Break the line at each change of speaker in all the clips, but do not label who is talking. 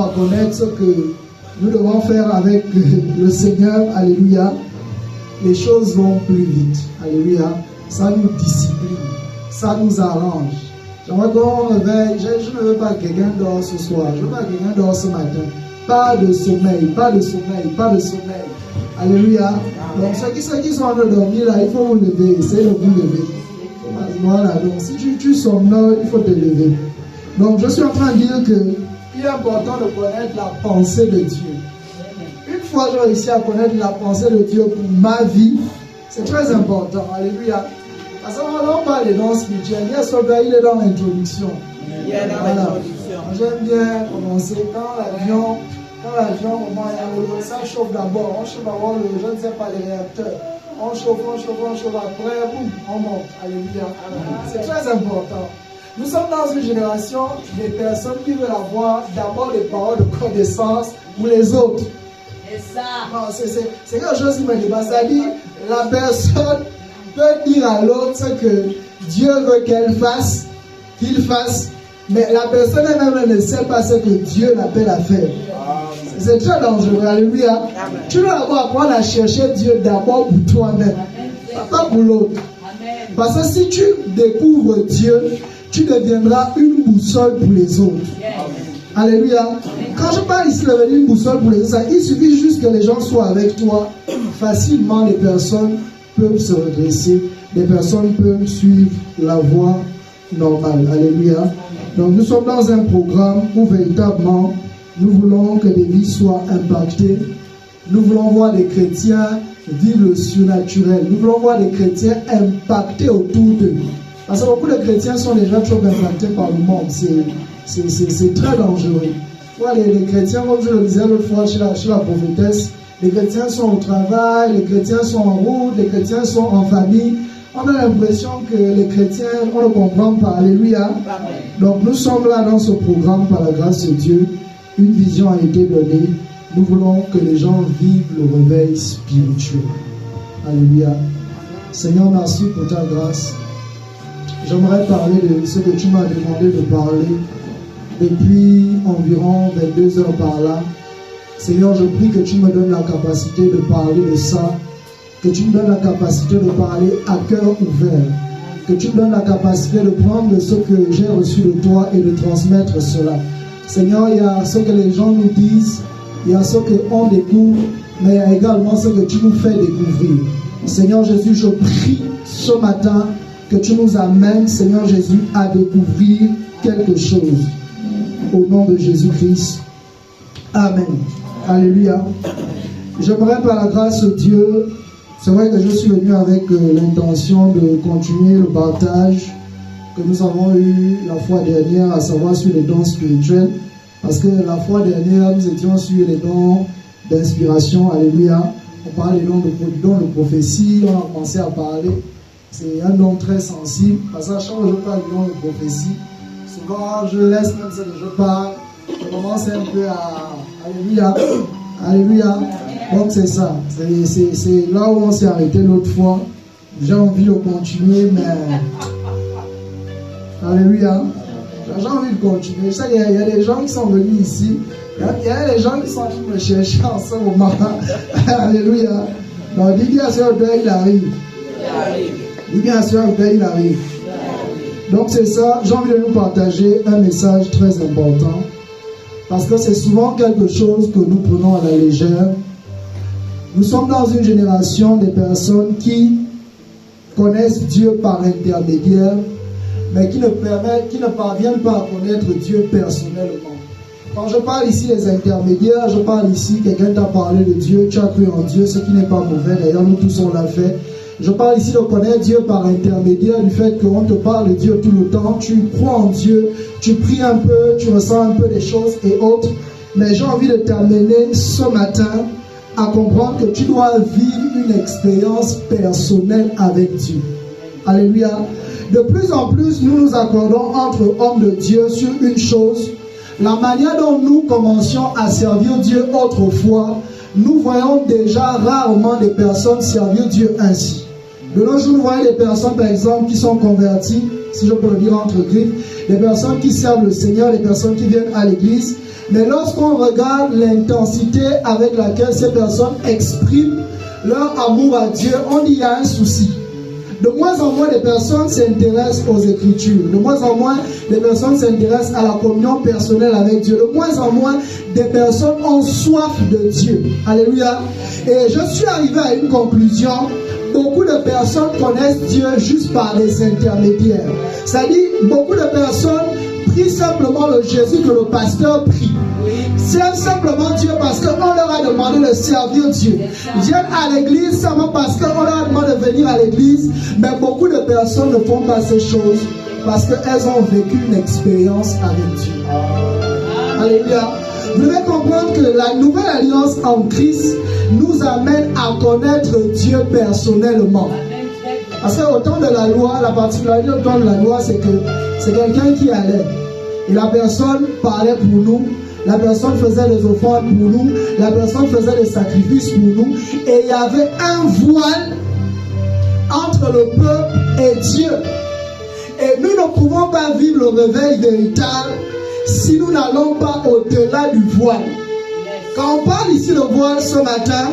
à connaître ce que nous devons faire avec le Seigneur, alléluia, les choses vont plus vite, alléluia. Ça nous discipline, ça nous arrange. J'aimerais qu'on réveille, je ne veux pas que quelqu'un dort ce soir, je veux pas que quelqu'un dort ce matin. Pas de sommeil, pas de sommeil, pas de sommeil. Alléluia. Donc ceux qui sont en train de dormir là, il faut vous lever, essayez de vous lever. Voilà, donc si tu somnoles, il faut te lever. Donc je suis en train de dire qu'il est important de connaître la pensée de Dieu. Une fois que j'ai réussi à connaître la pensée de Dieu pour ma vie, c'est très important. Alléluia. À ce moment-là, on parle des dons spirituels. Il est dans l'introduction. Voilà. J'aime bien commencer quand l'avion, ça chauffe d'abord. On chauffe d'abord je ne sais pas, les réacteurs. On chauffe, après, boum, on monte. Alléluia. C'est très important. Nous sommes dans une génération des personnes qui veulent avoir d'abord des paroles de connaissance pour les autres. C'est quelque chose qui me dépasse. C'est-à-dire, la personne peut dire à l'autre ce que Dieu veut qu'elle fasse, qu'il fasse, mais la personne elle-même ne sait pas ce que Dieu l'appelle à faire. C'est très dangereux. Alléluia. Tu dois apprendre à chercher Dieu d'abord pour toi-même, pas pour l'autre. Parce que si tu découvres Dieu, tu deviendras une boussole pour les autres. Alléluia. Quand je parle ici de une boussole pour les autres, il suffit juste que les gens soient avec toi. Facilement, les personnes peuvent se redresser. Les personnes peuvent suivre la voie normale. Alléluia. Donc nous sommes dans un programme où véritablement nous voulons que des vies soient impactées. Nous voulons voir des chrétiens vivre le surnaturel. Nous voulons voir des chrétiens impactés autour d'eux. Parce que beaucoup de chrétiens sont déjà trop impactés par le monde. C'est très dangereux. Les chrétiens, comme je le disais l'autre fois chez la prophétesse, les chrétiens sont au travail, les chrétiens sont en route, les chrétiens sont en famille. On a l'impression que les chrétiens, on ne comprend pas. Alléluia. Donc nous sommes là dans ce programme par la grâce de Dieu. Une vision a été donnée. Nous voulons que les gens vivent le réveil spirituel. Alléluia. Seigneur, merci pour ta grâce. J'aimerais parler de ce que tu m'as demandé de parler depuis environ 22 heures par là. Seigneur, je prie que tu me donnes la capacité de parler de ça, que tu me donnes la capacité de parler à cœur ouvert, que tu me donnes la capacité de prendre ce que j'ai reçu de toi et de transmettre cela. Seigneur, il y a ce que les gens nous disent, il y a ce qu'on découvre, mais il y a également ce que tu nous fais découvrir. Seigneur Jésus, je prie ce matin que tu nous amènes, Seigneur Jésus, à découvrir quelque chose. Au nom de Jésus-Christ. Amen. Alléluia. J'aimerais par la grâce de Dieu, c'est vrai que je suis venu avec l'intention de continuer le partage que nous avons eu la fois dernière, à savoir sur les dons spirituels. Parce que la fois dernière, nous étions sur les dons d'inspiration. Alléluia. On parlait des dons de prophétie, on a commencé à parler. C'est un don très sensible, parce qu'à chaque fois que je parle du don de prophétie, souvent je laisse même ce que je parle, je commence un peu à... Alléluia, alléluia. Donc c'est ça, c'est là où on s'est arrêté l'autre fois. J'ai envie de continuer, mais... Alléluia, j'ai envie de continuer. Je sais qu'il y a des gens qui sont venus ici, il y a des gens qui sont en train de me chercher en ce moment. Alléluia. Donc dis bien à ce Père, il arrive. Dis bien à ce Père, il arrive. Donc c'est ça, j'ai envie de nous partager un message très important. Parce que c'est souvent quelque chose que nous prenons à la légère. Nous sommes dans une génération des personnes qui connaissent Dieu par intermédiaire, mais qui ne parviennent pas à connaître Dieu personnellement. Quand je parle ici des intermédiaires, je parle ici, quelqu'un t'a parlé de Dieu, tu as cru en Dieu, ce qui n'est pas mauvais, d'ailleurs nous tous on l'a fait. Je parle ici de connaître Dieu par intermédiaire du fait qu'on te parle de Dieu tout le temps, tu crois en Dieu, tu pries un peu, tu ressens un peu des choses et autres. Mais j'ai envie de t'amener ce matin à comprendre que tu dois vivre une expérience personnelle avec Dieu. Alléluia. De plus en plus, nous nous accordons entre hommes de Dieu sur une chose. La manière dont nous commencions à servir Dieu autrefois, nous voyons déjà rarement des personnes servir Dieu ainsi. De nos jours, nous voyons des personnes, par exemple, qui sont converties, si je peux le dire entre griffes, des personnes qui servent le Seigneur, des personnes qui viennent à l'église, Mais lorsqu'on regarde l'intensité avec laquelle ces personnes expriment leur amour à Dieu, on dit qu'il y a un souci. De moins en moins de personnes s'intéressent aux Écritures. De moins en moins de personnes s'intéressent à la communion personnelle avec Dieu. De moins en moins de personnes ont soif de Dieu. Alléluia. Et je suis arrivé à une conclusion. Beaucoup de personnes connaissent Dieu juste par les intermédiaires. C'est-à-dire, beaucoup de personnes prient simplement le Jésus que le pasteur prie. Servent simplement Dieu parce qu'on leur a demandé de servir Dieu. Viennent à l'église seulement parce qu'on leur a demandé de venir à l'église. Mais beaucoup de personnes ne font pas ces choses parce qu'elles ont vécu une expérience avec Dieu. Alléluia. Vous devez comprendre que la nouvelle alliance en Christ nous amène à connaître Dieu personnellement. Parce qu'au temps de la loi, la particularité au temps de la loi, c'est que c'est quelqu'un qui allait. Et la personne parlait pour nous. La personne faisait des offrandes pour nous. La personne faisait des sacrifices pour nous. Et il y avait un voile entre le peuple et Dieu. Et nous ne pouvons pas vivre le réveil véritable si nous n'allons pas au-delà du voile. Quand on parle ici de voile ce matin,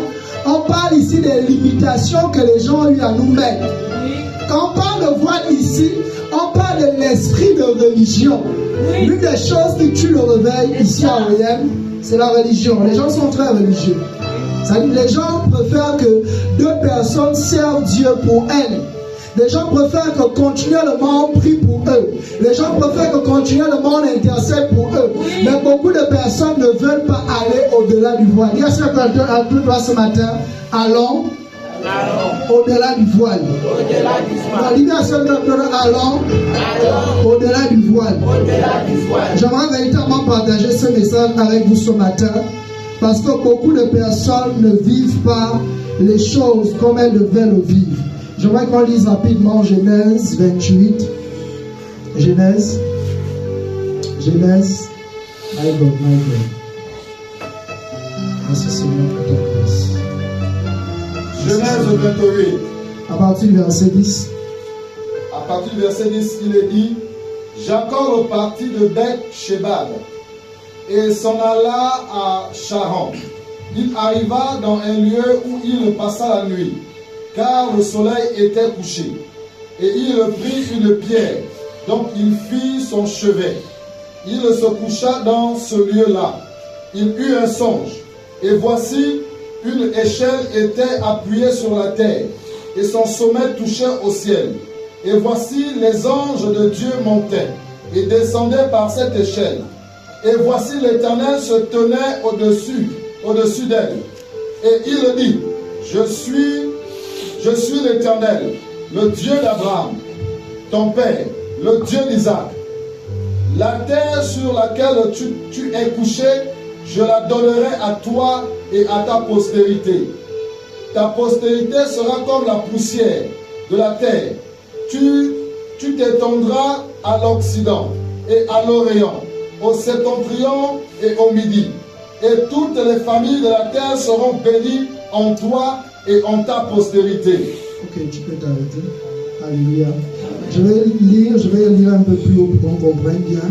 on parle ici des limitations que les gens ont eu à nous mettre. Quand on parle de voile ici, on parle de l'esprit de religion. L'une des choses qui tue le réveil ici à OIM, c'est la religion. Les gens sont très religieux. C'est-à-dire, les gens préfèrent que deux personnes servent Dieu pour elles. Les gens préfèrent que continuellement on prie pour eux. Les gens préfèrent que continuellement on intercède pour eux. Mais beaucoup de personnes ne veulent pas aller au-delà du voile. Il y a ce que quelqu'un ce matin, allons au-delà du voile. Allons au-delà du voile. J'aimerais véritablement partager ce message avec vous ce matin parce que beaucoup de personnes ne vivent pas les choses comme elles devaient le vivre. J'aimerais qu'on lise rapidement Genèse 28. Genèse. My God. Merci Seigneur pour ta grâce.
Genèse 28.
À partir du verset 10.
À partir du verset 10, il est dit: Jacob partit de Beth-Shébad et s'en alla à Charan. Il arriva dans un lieu où il passa la nuit, car le soleil était couché. Et il prit une pierre, donc il fit son chevet. Il se coucha dans ce lieu-là. Il eut un songe, et voici, une échelle était appuyée sur la terre, et son sommet touchait au ciel. Et voici, les anges de Dieu montaient et descendaient par cette échelle. Et voici, l'Éternel se tenait au-dessus d'elle. Et il dit: Je suis l'Éternel, le Dieu d'Abraham, ton père, le Dieu d'Isaac. La terre sur laquelle tu es couché, je la donnerai à toi et à ta postérité. Ta postérité sera comme la poussière de la terre. Tu t'étendras à l'Occident et à l'Orient, au Septentrion et au Midi. Et toutes les familles de la terre seront bénies en toi et en ta postérité.
Ok, tu peux t'arrêter. Alléluia. Je vais lire un peu plus haut pour qu'on comprenne bien.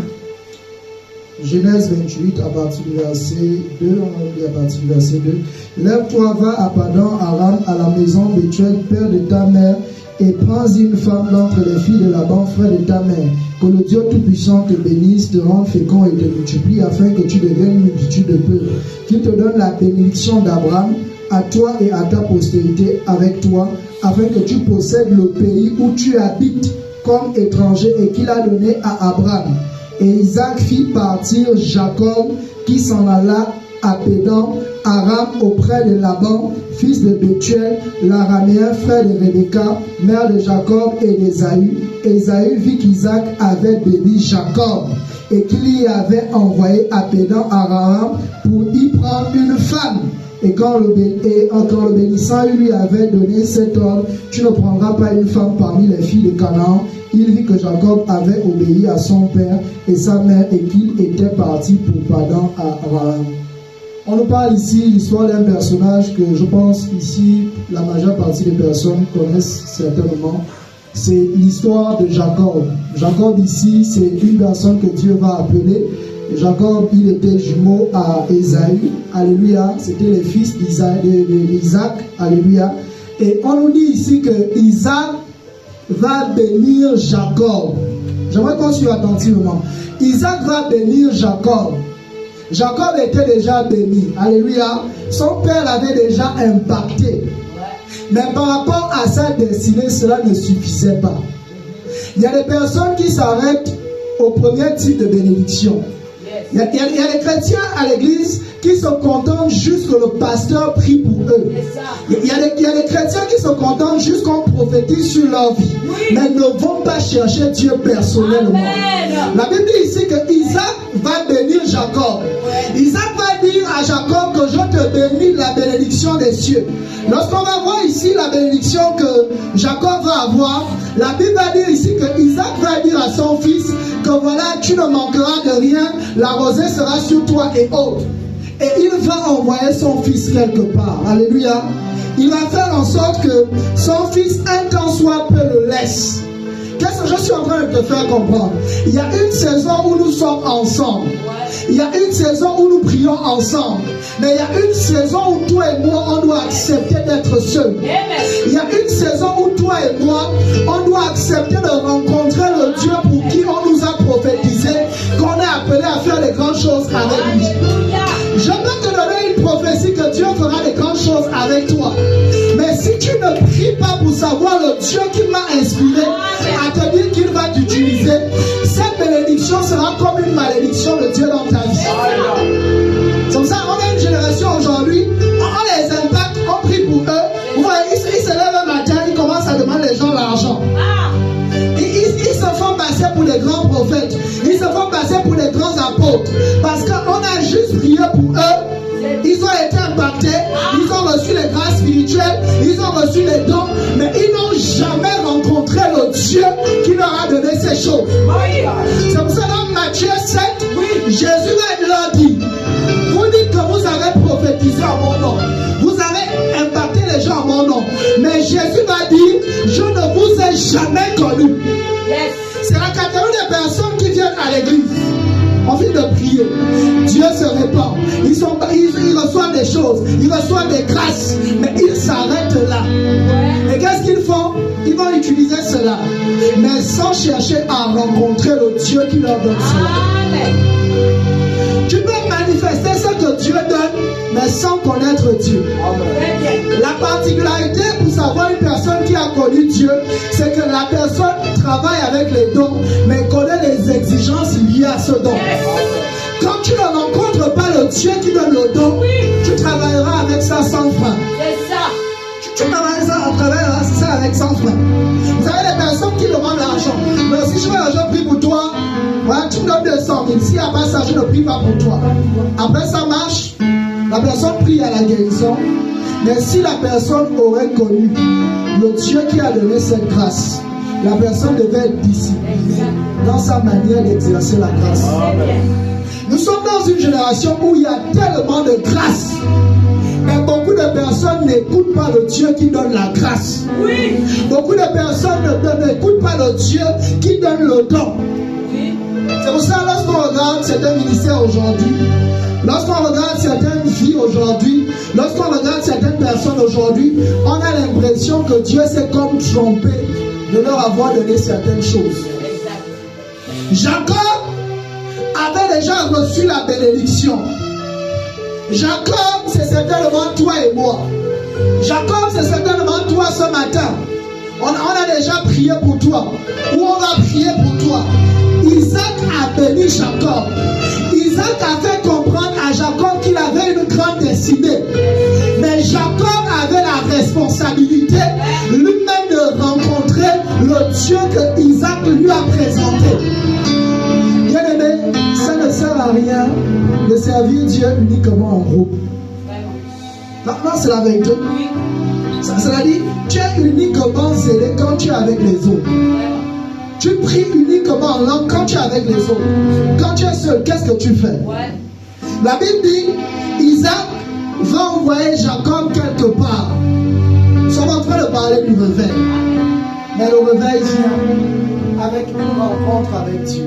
Genèse 28, à partir du verset 2, on lit à partir du verset 2. Lève-toi, va à Padan Aram, à la maison de Bethuel, père de ta mère, et prends une femme d'entre les filles de Laban, frère de ta mère. Que le Dieu Tout-Puissant te bénisse, te rende fécond et te multiplie, afin que tu deviennes une multitude de peuples. Qu'il te donne la bénédiction d'Abraham, à toi et à ta postérité avec toi, afin que tu possèdes le pays où tu habites comme étranger et qu'il a donné à Abraham. Et Isaac fit partir Jacob, qui s'en alla à Pédan Aram auprès de Laban, fils de Bethuel, l'araméen, frère de Rebecca, mère de Jacob et d'Ésaü. Ésaü vit qu'Isaac avait béni Jacob et qu'il y avait envoyé à Pédan Aram pour y prendre une femme. Et quand le bénissant lui avait donné cet ordre: tu ne prendras pas une femme parmi les filles de Canaan, il vit que Jacob avait obéi à son père et sa mère et qu'il était parti pour Padan Aram. On nous parle ici l'histoire d'un personnage que je pense ici la majeure partie des personnes connaissent certainement. C'est l'histoire de Jacob. Jacob ici, c'est une personne que Dieu va appeler Jacob, il était jumeau à Ésaü. Alléluia. C'était les fils d'Isaac. Alléluia. Et on nous dit ici que Isaac va bénir Jacob. J'aimerais qu'on suive attentivement. Isaac va bénir Jacob. Jacob était déjà béni. Alléluia. Son père l'avait déjà impacté. Mais par rapport à sa destinée, cela ne suffisait pas. Il y a des personnes qui s'arrêtent au premier type de bénédiction. Il y a des chrétiens à l'église qui se contentent juste que le pasteur prie pour eux. Il y a des chrétiens qui se contentent juste qu'on prophétise sur leur vie, mais ne vont pas chercher Dieu personnellement. Amen. La Bible dit ici que Isaac va bénir Jacob. Isaac va dire à Jacob que je te bénis la bénédiction des cieux. Lorsqu'on va voir ici la bénédiction que Jacob va avoir, la Bible va dire ici que Isaac va dire à son fils que voilà, tu ne manqueras de rien, la rosée sera sur toi et autres. Et il va envoyer son fils quelque part. Alléluia. Il va faire en sorte que son fils, un temps soit peu, le laisse. Qu'est-ce que je suis en train de te faire comprendre? Il y a une saison où nous sommes ensemble. Il y a une saison où nous prions ensemble. Mais il y a une saison où toi et moi, on doit accepter d'être seuls. Il y a une saison où toi et moi, on doit accepter de rencontrer le Dieu pour qui on nous a prophétisé, qu'on est appelé à faire des grandes choses avec lui. Je peux te donner une prophétie que Dieu fera des grandes choses avec toi. Mais si tu ne pries pas pour savoir le Dieu qui m'a inspiré à te dire qu'il va t'utiliser, cette bénédiction sera comme une malédiction de Dieu dans ta vie. C'est comme ça, on a une génération aujourd'hui, on les impacte, on prie pour eux. Vous voyez, ils se lèvent un matin, ils commencent à demander aux gens l'argent. Ils se font passer pour des grands prophètes. Ils se font passer pour des grands apôtres. Parce qu'on a juste prié pour eux. Ils ont été impactés. Ils ont reçu les grâces spirituelles. Ils ont reçu les dons. Mais ils n'ont jamais rencontré le Dieu qui leur a donné ces choses. C'est pour ça dans Matthieu 7, Jésus leur dit, vous dites que vous avez prophétisé en mon nom. Vous avez impacté les gens en mon nom. Mais Jésus va dire, je ne vous ai jamais connu. C'est la catégorie des personnes qui viennent à l'église. On vient de prier. Dieu se répand. Ils reçoivent des choses. Ils reçoivent des grâces. Mais ils s'arrêtent là. Et qu'est-ce qu'ils font? Ils vont utiliser cela. Mais sans chercher à rencontrer le Dieu qui leur donne cela. Amen. Tu peux manifester ce que Dieu donne, mais sans connaître Dieu. Amen. La particularité pour savoir une personne qui a connu Dieu, c'est que la personne travaille avec les dons, mais connaît les exigences liées à ce don. Quand tu ne rencontres pas le Dieu qui donne le don, tu travailleras avec ça 100 francs. C'est ça. Tu travailleras ça avec 100 francs. Vous avez des personnes qui demandent l'argent. Mais si je veux l'argent, prie pour toi. Voilà, tu me donnes 200 000. S'il n'y a pas ça, je ne prie pas pour toi. Après, ça marche. La personne prie à la guérison. Mais si la personne aurait connu le Dieu qui a donné cette grâce, la personne devait être disciplinée dans sa manière d'exercer la grâce. Amen. Nous sommes dans une génération où il y a tellement de grâce. Mais beaucoup de personnes n'écoutent pas le Dieu qui donne la grâce. Oui. Beaucoup de personnes n'écoutent pas le Dieu qui donne le don. Oui. C'est pour ça, lorsqu'on regarde certains ministères aujourd'hui, lorsqu'on regarde certaines vies aujourd'hui, lorsqu'on regarde certaines personnes aujourd'hui, on a l'impression que Dieu s'est comme trompé de leur avoir donné certaines choses. Jacob avait déjà reçu la bénédiction. Jacob, c'est certainement toi et moi. Jacob, c'est certainement toi ce matin. On a déjà prié pour toi. Ou on va prier pour toi. Isaac a béni Jacob. Isaac a fait comprendre à Jacob qu'il avait une grande destinée. Mais Jacob avait la responsabilité lui-même de rencontrer le Dieu que Isaac lui a présenté. Bien-aimé, ça ne sert à rien de servir Dieu uniquement en groupe. Maintenant, c'est la vérité. Cela dit, tu es uniquement zélé quand tu es avec les autres. Tu pries uniquement en langue quand tu es avec les autres. Quand tu es seul, qu'est-ce que tu fais? La Bible dit, Isaac va envoyer Jacob quelque part. Nous sommes en train de parler du réveil. Mais le réveil vient avec une rencontre avec Dieu.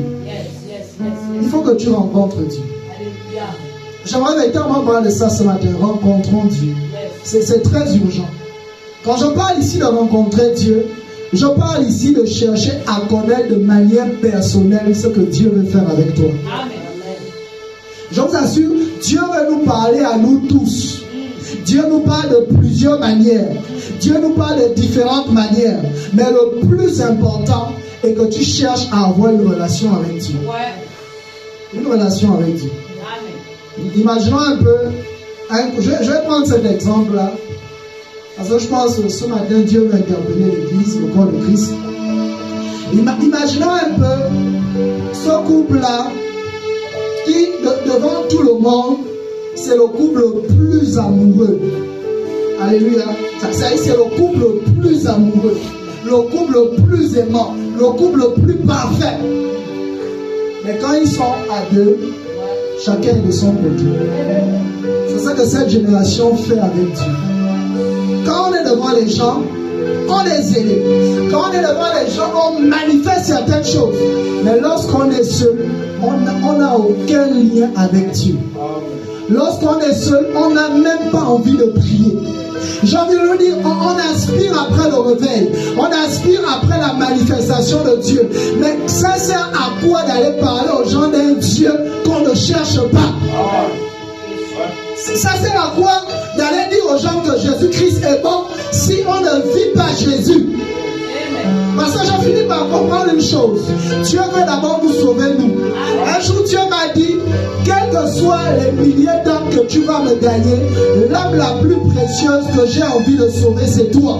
Il faut que tu rencontres Dieu.
Alléluia.
J'aimerais véritablement parler de ça ce matin. Rencontrons Dieu. C'est très urgent. Quand je parle ici de rencontrer Dieu, je parle ici de chercher à connaître de manière personnelle ce que Dieu veut faire avec toi.
Amen.
Je vous assure, Dieu veut nous parler à nous tous. Dieu nous parle de plusieurs manières. Dieu nous parle de différentes manières. Mais le plus important est que tu cherches à avoir une relation avec Dieu.
Ouais.
Une relation avec Dieu.
Amen.
Imaginons un peu, je vais prendre cet exemple-là. Parce que je pense que ce matin, Dieu va interpeller l'Église, le corps de Christ. Imaginons un peu ce couple-là qui, devant tout le monde, c'est le couple le plus amoureux. Alléluia. C'est le couple le plus amoureux, le couple le plus aimant, le couple le plus parfait. Mais quand ils sont à deux, chacun est de son côté. C'est ça que cette génération fait avec Dieu. Quand on est devant les gens, on est zélé. Quand on est devant les gens, on manifeste certaines choses. Mais lorsqu'on est seul, on n'a aucun lien avec Dieu. Lorsqu'on est seul, on n'a même pas envie de prier. J'ai envie de vous dire, on aspire après le réveil. On aspire après la manifestation de Dieu. Mais ça sert à quoi d'aller parler aux gens d'un Dieu qu'on ne cherche pas? Ça sert à quoi d'aller dire aux gens que Jésus-Christ est bon si on ne vit pas Jésus? Parce que j'ai fini par comprendre une chose. Dieu veut d'abord nous sauver, nous. Un jour, Dieu m'a dit, quels que soient les milliers d'âmes que tu vas me gagner, l'âme la plus précieuse que j'ai envie de sauver, c'est toi.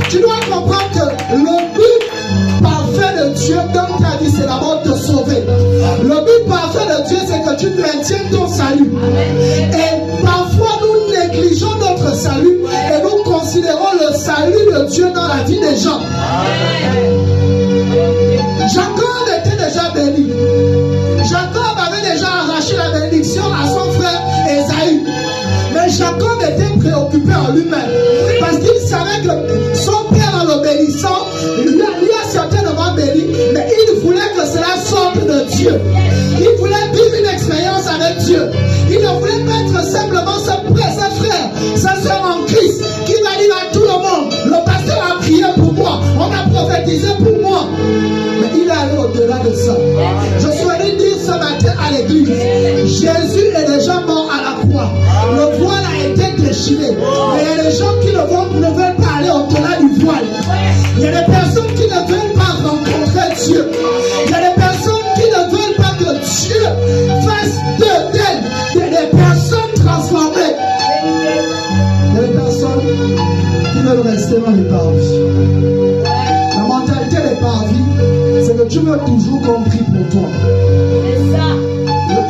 Tu dois comprendre que le but parfait de Dieu dans ta vie, c'est d'abord de te sauver. Le but parfait de Dieu, c'est que tu maintiennes ton salut. Et parfois, nous négligeons notre salut et nous considérons le salut de Dieu dans la vie des gens. Jacob était déjà béni. Jacob avait déjà arraché la bénédiction à son frère Ésaü. Mais Jacob était préoccupé en lui-même. Parce qu'il savait que son père, en le bénissant, lui a certainement béni, mais il voulait que cela sorte de Dieu. Il voulait vivre une expérience avec Dieu. Il ne voulait pas être simplement sa frère, sa soeur en Christ, qui va dire à tout le monde, le pasteur a prié pour moi, on a prophétisé pour moi. Mais il est allé au-delà de ça. Je souhaiterais dire ce matin à l'église, Jésus est déjà mort à la croix. Le voile a été déchiré. Mais il y a des gens qui ne veulent pas aller au-delà du voile. Il y a des personnes qui ne veulent pas rencontrer Dieu. Il y a des personnes qui ne veulent pas que Dieu fasse d'elles des personnes transformées. Il y a des personnes qui veulent rester dans les parvis. La mentalité des parvis, c'est que tu veux toujours qu'on prie pour toi.
C'est ça.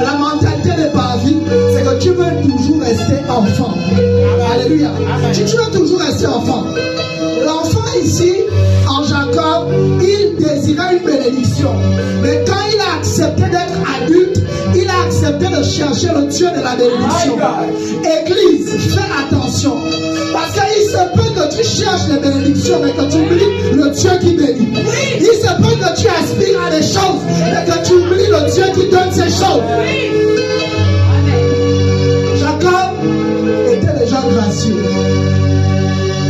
La mentalité des parvis, c'est que tu veux toujours rester enfant. Alléluia. Tu veux toujours rester enfant. L'enfant ici, en Jacob, il désirait une bénédiction. Mais quand il a accepté d'être adulte, il a accepté de chercher le Dieu de la bénédiction. Église, fais attention. Parce qu'il se peut que tu cherches les bénédictions, mais que tu oublies le Dieu qui bénit. Il se peut que tu aspires à des choses, mais que tu oublies le Dieu qui donne ces choses. Jacob était déjà gracieux.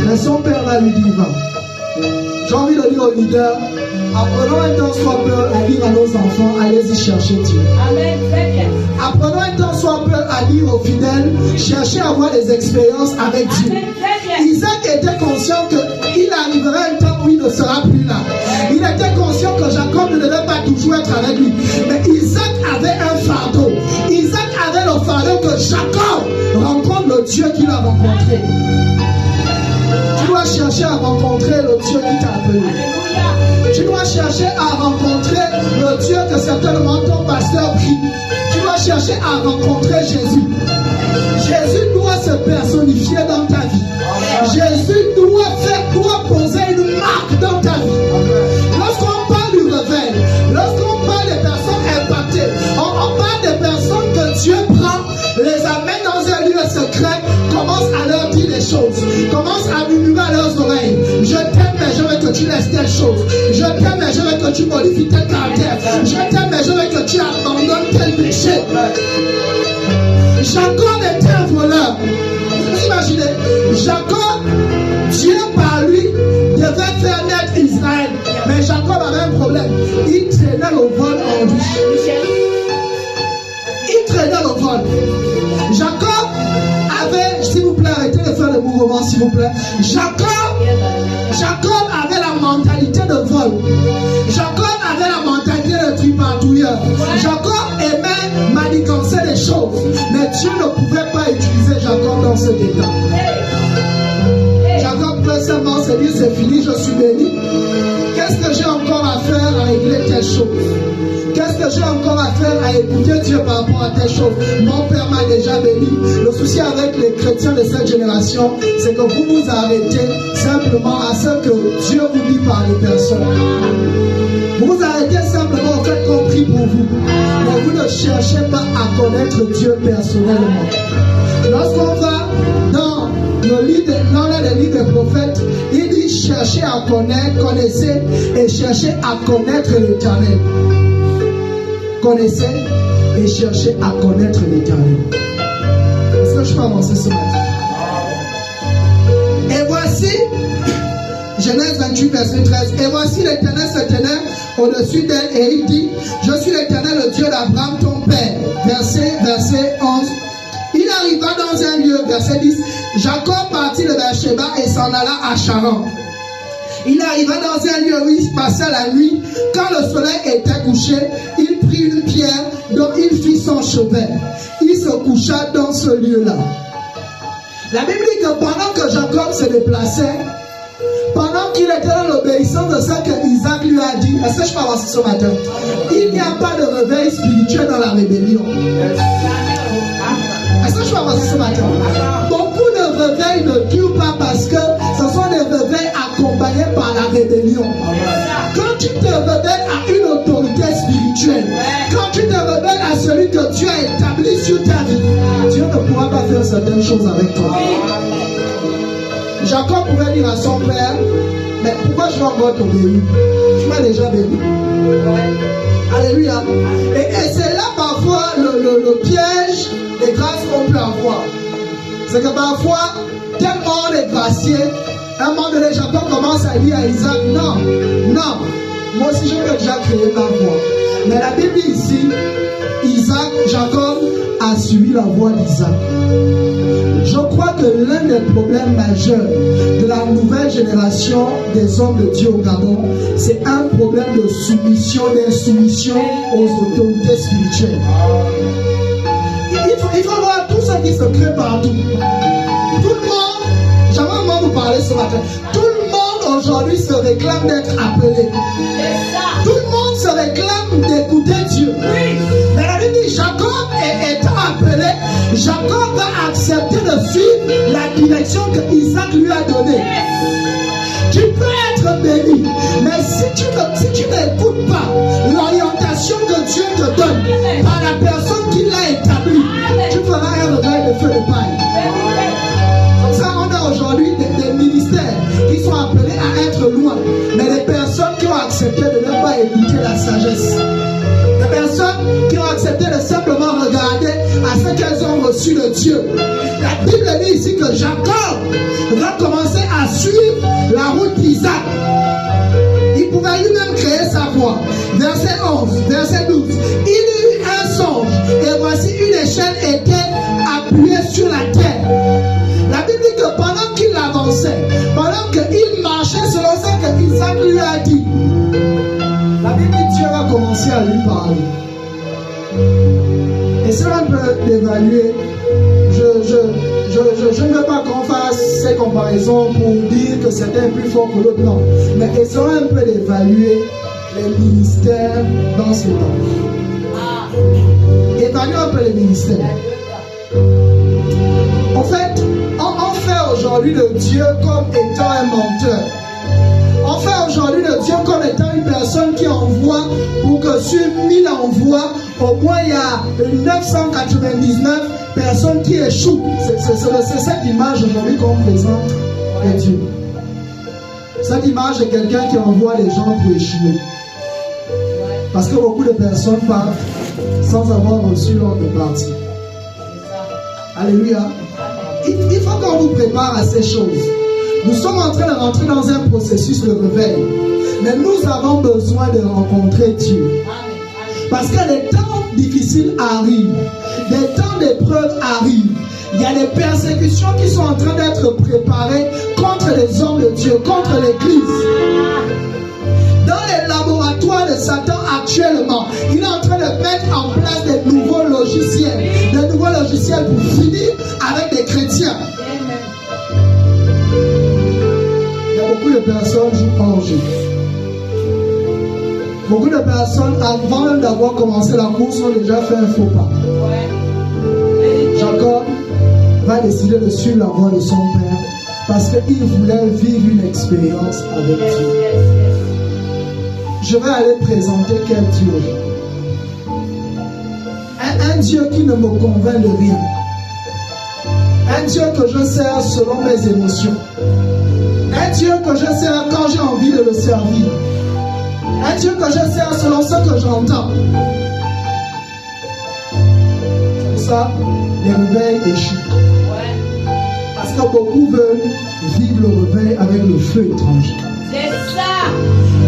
Mais son père va lui dire, j'ai envie de dire aux leaders, apprenons un temps soit peu à dire à nos enfants, allez-y chercher Dieu.
Amen, très bien.
Apprenons un temps soit peu à dire aux fidèles, cherchez à avoir des expériences avec Dieu.
Amen, très bien.
Isaac était conscient qu'il arriverait un temps où il ne sera plus là. Il était conscient que Jacob ne devait pas toujours être avec lui. Mais Isaac avait un fardeau. Isaac avait le fardeau que Jacob rencontre le Dieu qu'il a rencontré. Tu dois chercher à rencontrer le Dieu qui t'a appelé. Tu dois chercher à rencontrer le Dieu que certainement ton pasteur prie. Tu dois chercher à rencontrer Jésus. Jésus doit se personnifier dans ta vie. Jésus doit poser une marque dans ta vie. Lorsqu'on parle du réveil, lorsqu'on parle des personnes impactées, on parle des personnes que Dieu prend, les amène dans un lieu secret, commence à leur dire des choses, commence à murmurer à leurs oreilles. Je t'aime, mais je vais te tu laisses telle chose. Je t'aime, mais je veux que tu modifies tel caractère. Je t'aime, mais je veux que tu abandonnes tel péché. Jacob était un voleur. Vous imaginez, Jacob, Dieu par lui devait faire naître Israël. Mais Jacob avait un problème. Il traînait le vol en lui. Il traînait le vol. Jacob avait, s'il vous plaît, arrêtez de faire le mouvement, s'il vous plaît. Jacob avait la mentalité de vol. Jacob avait la mentalité de tripatouilleur. Jacob aimait manigancer les choses. Mais Dieu ne pouvait pas utiliser Jacob dans cet état. Jacob peut seulement se dire, c'est fini, je suis béni. Qu'est-ce que j'ai encore à faire à régler telle chose? Qu'est-ce que j'ai encore à faire à écouter Dieu par rapport à telle chose? Mon père m'a déjà béni. Le souci avec les chrétiens de cette génération, c'est que vous vous arrêtez simplement à ce que Dieu vous dit par les personnes. Vous vous arrêtez simplement au fait qu'on prie pour vous. Mais vous ne cherchez pas à connaître Dieu personnellement. Lorsqu'on va dans le livre des prophètes, il dit cherchez à connaître, connaissez et cherchez à connaître l'Éternel. Connaissez et cherchez à connaître l'Éternel. Est-ce que je peux avancer ce matin? Et voici, Genèse 28, verset 13. Et voici l'Éternel se tenait au-dessus d'elle et il dit, je suis l'Éternel, le Dieu d'Abraham, ton père. Verset 11. Il arriva dans un lieu, verset 10. Jacob partit de Beersheba et s'en alla à Charan. Il arriva dans un lieu où il passait la nuit. Quand le soleil était couché, il prit une pierre dont il fit son chevet. Il se coucha dans ce lieu-là. La Bible dit que pendant que Jacob se déplaçait, pendant qu'il était dans l'obéissance de ce que Isaac lui a dit, est-ce que je peux avancer ce matin? Il n'y a pas de réveil spirituel dans la rébellion. Est-ce que je peux avancer ce matin? Beaucoup de réveils ne durent pas parce que ce sont des réveils accompagnés par la rébellion. Quand tu te rebelles à une autorité spirituelle, quand tu te rebelles à celui que Dieu a établi sur ta vie, Dieu ne pourra pas faire certaines choses avec toi. Jacob pouvait dire à son père, mais pourquoi je vais encore t'obéir? Tu m'as déjà béni. Alléluia. Et c'est là parfois le piège des grâces qu'on peut avoir. C'est que parfois, tellement on est gracié, à un moment donné, Jacob commence à dire à Isaac, non, moi aussi je peux déjà créer ma voix. Mais la Bible dit ici, Jacob a suivi la voix d'Isaac. Je crois que l'un des problèmes majeurs de la nouvelle génération des hommes de Dieu au Gabon, c'est un problème de soumission, d'insoumission aux autorités spirituelles. Il faut voir tout ce qui se crée partout. Tout le monde, j'aimerais vous parler ce matin, tout le monde aujourd'hui se réclame d'être appelé. Tout le monde se réclame d'écouter Dieu. Mais la Bible dit, Jacob étant appelé, Jacob va accepter de suivre la direction que Isaac lui a donnée. Tu peux être béni, mais si tu n'écoutes pas l'orientation que Dieu te donne par la personne qui l'a établie, tu feras un réveil de feu de paille. Comme ça, on a aujourd'hui des ministères qui sont appelés à être loin, mais des personnes qui ont accepté de ne pas écouter la sagesse. Des personnes qui ont accepté de simplement regarder à ce qu'elles ont reçu de Dieu. La Bible dit ici que Jacob va commencer à suivre la route d'Isaac. Il pouvait lui-même créer sa voie. Verset 11, verset 12. Il eut un songe et voici une échelle était appuyée sur la terre. La Bible dit que pendant qu'il avançait, pendant qu'il marchait selon ce que Isaac lui a dit, la Bible dit Dieu va commencer à lui parler. Et c'est un peu d'évaluer. Je ne veux pas qu'on fasse ces comparaisons pour dire que certains est plus fort que l'autre, non. Mais essayons un peu d'évaluer les ministères dans ce temps. Évaluons un peu les ministères. En fait, on fait aujourd'hui de Dieu comme étant un menteur. On fait aujourd'hui de Dieu comme étant une personne qui envoie, pour que sur 1000 envois, au moins il y a 999 personnes qui échouent. C'est cette image aujourd'hui qu'on présente de Dieu. Cette image est quelqu'un qui envoie les gens pour échouer. Parce que beaucoup de personnes partent sans avoir reçu l'ordre de partir. Alléluia. Il faut qu'on vous prépare à ces choses. Nous sommes en train de rentrer dans un processus de réveil. Mais nous avons besoin de rencontrer Dieu. Parce que les temps difficiles arrivent. Des temps d'épreuve arrivent. Il y a des persécutions qui sont en train d'être préparées contre les hommes de Dieu, contre l'Église. Dans les laboratoires de Satan actuellement, il est en train de mettre en place des nouveaux logiciels. Des nouveaux logiciels pour finir avec des chrétiens. Il y a beaucoup de personnes qui jouent hors jeu. Beaucoup de personnes, avant même d'avoir commencé la course, ont déjà fait un faux pas. Jacob va décider de suivre la voie de son père parce qu'il voulait vivre une expérience avec Dieu. Je vais aller présenter quel Dieu aujourd'hui. Un Dieu qui ne me convainc de rien. Un Dieu que je sers selon mes émotions. Un Dieu que je sers quand j'ai envie de le servir. Un Dieu que je sers selon ce que j'entends. C'est pour ça les réveils échouent. Parce que beaucoup veulent vivre le réveil avec le feu étranger.
C'est ça.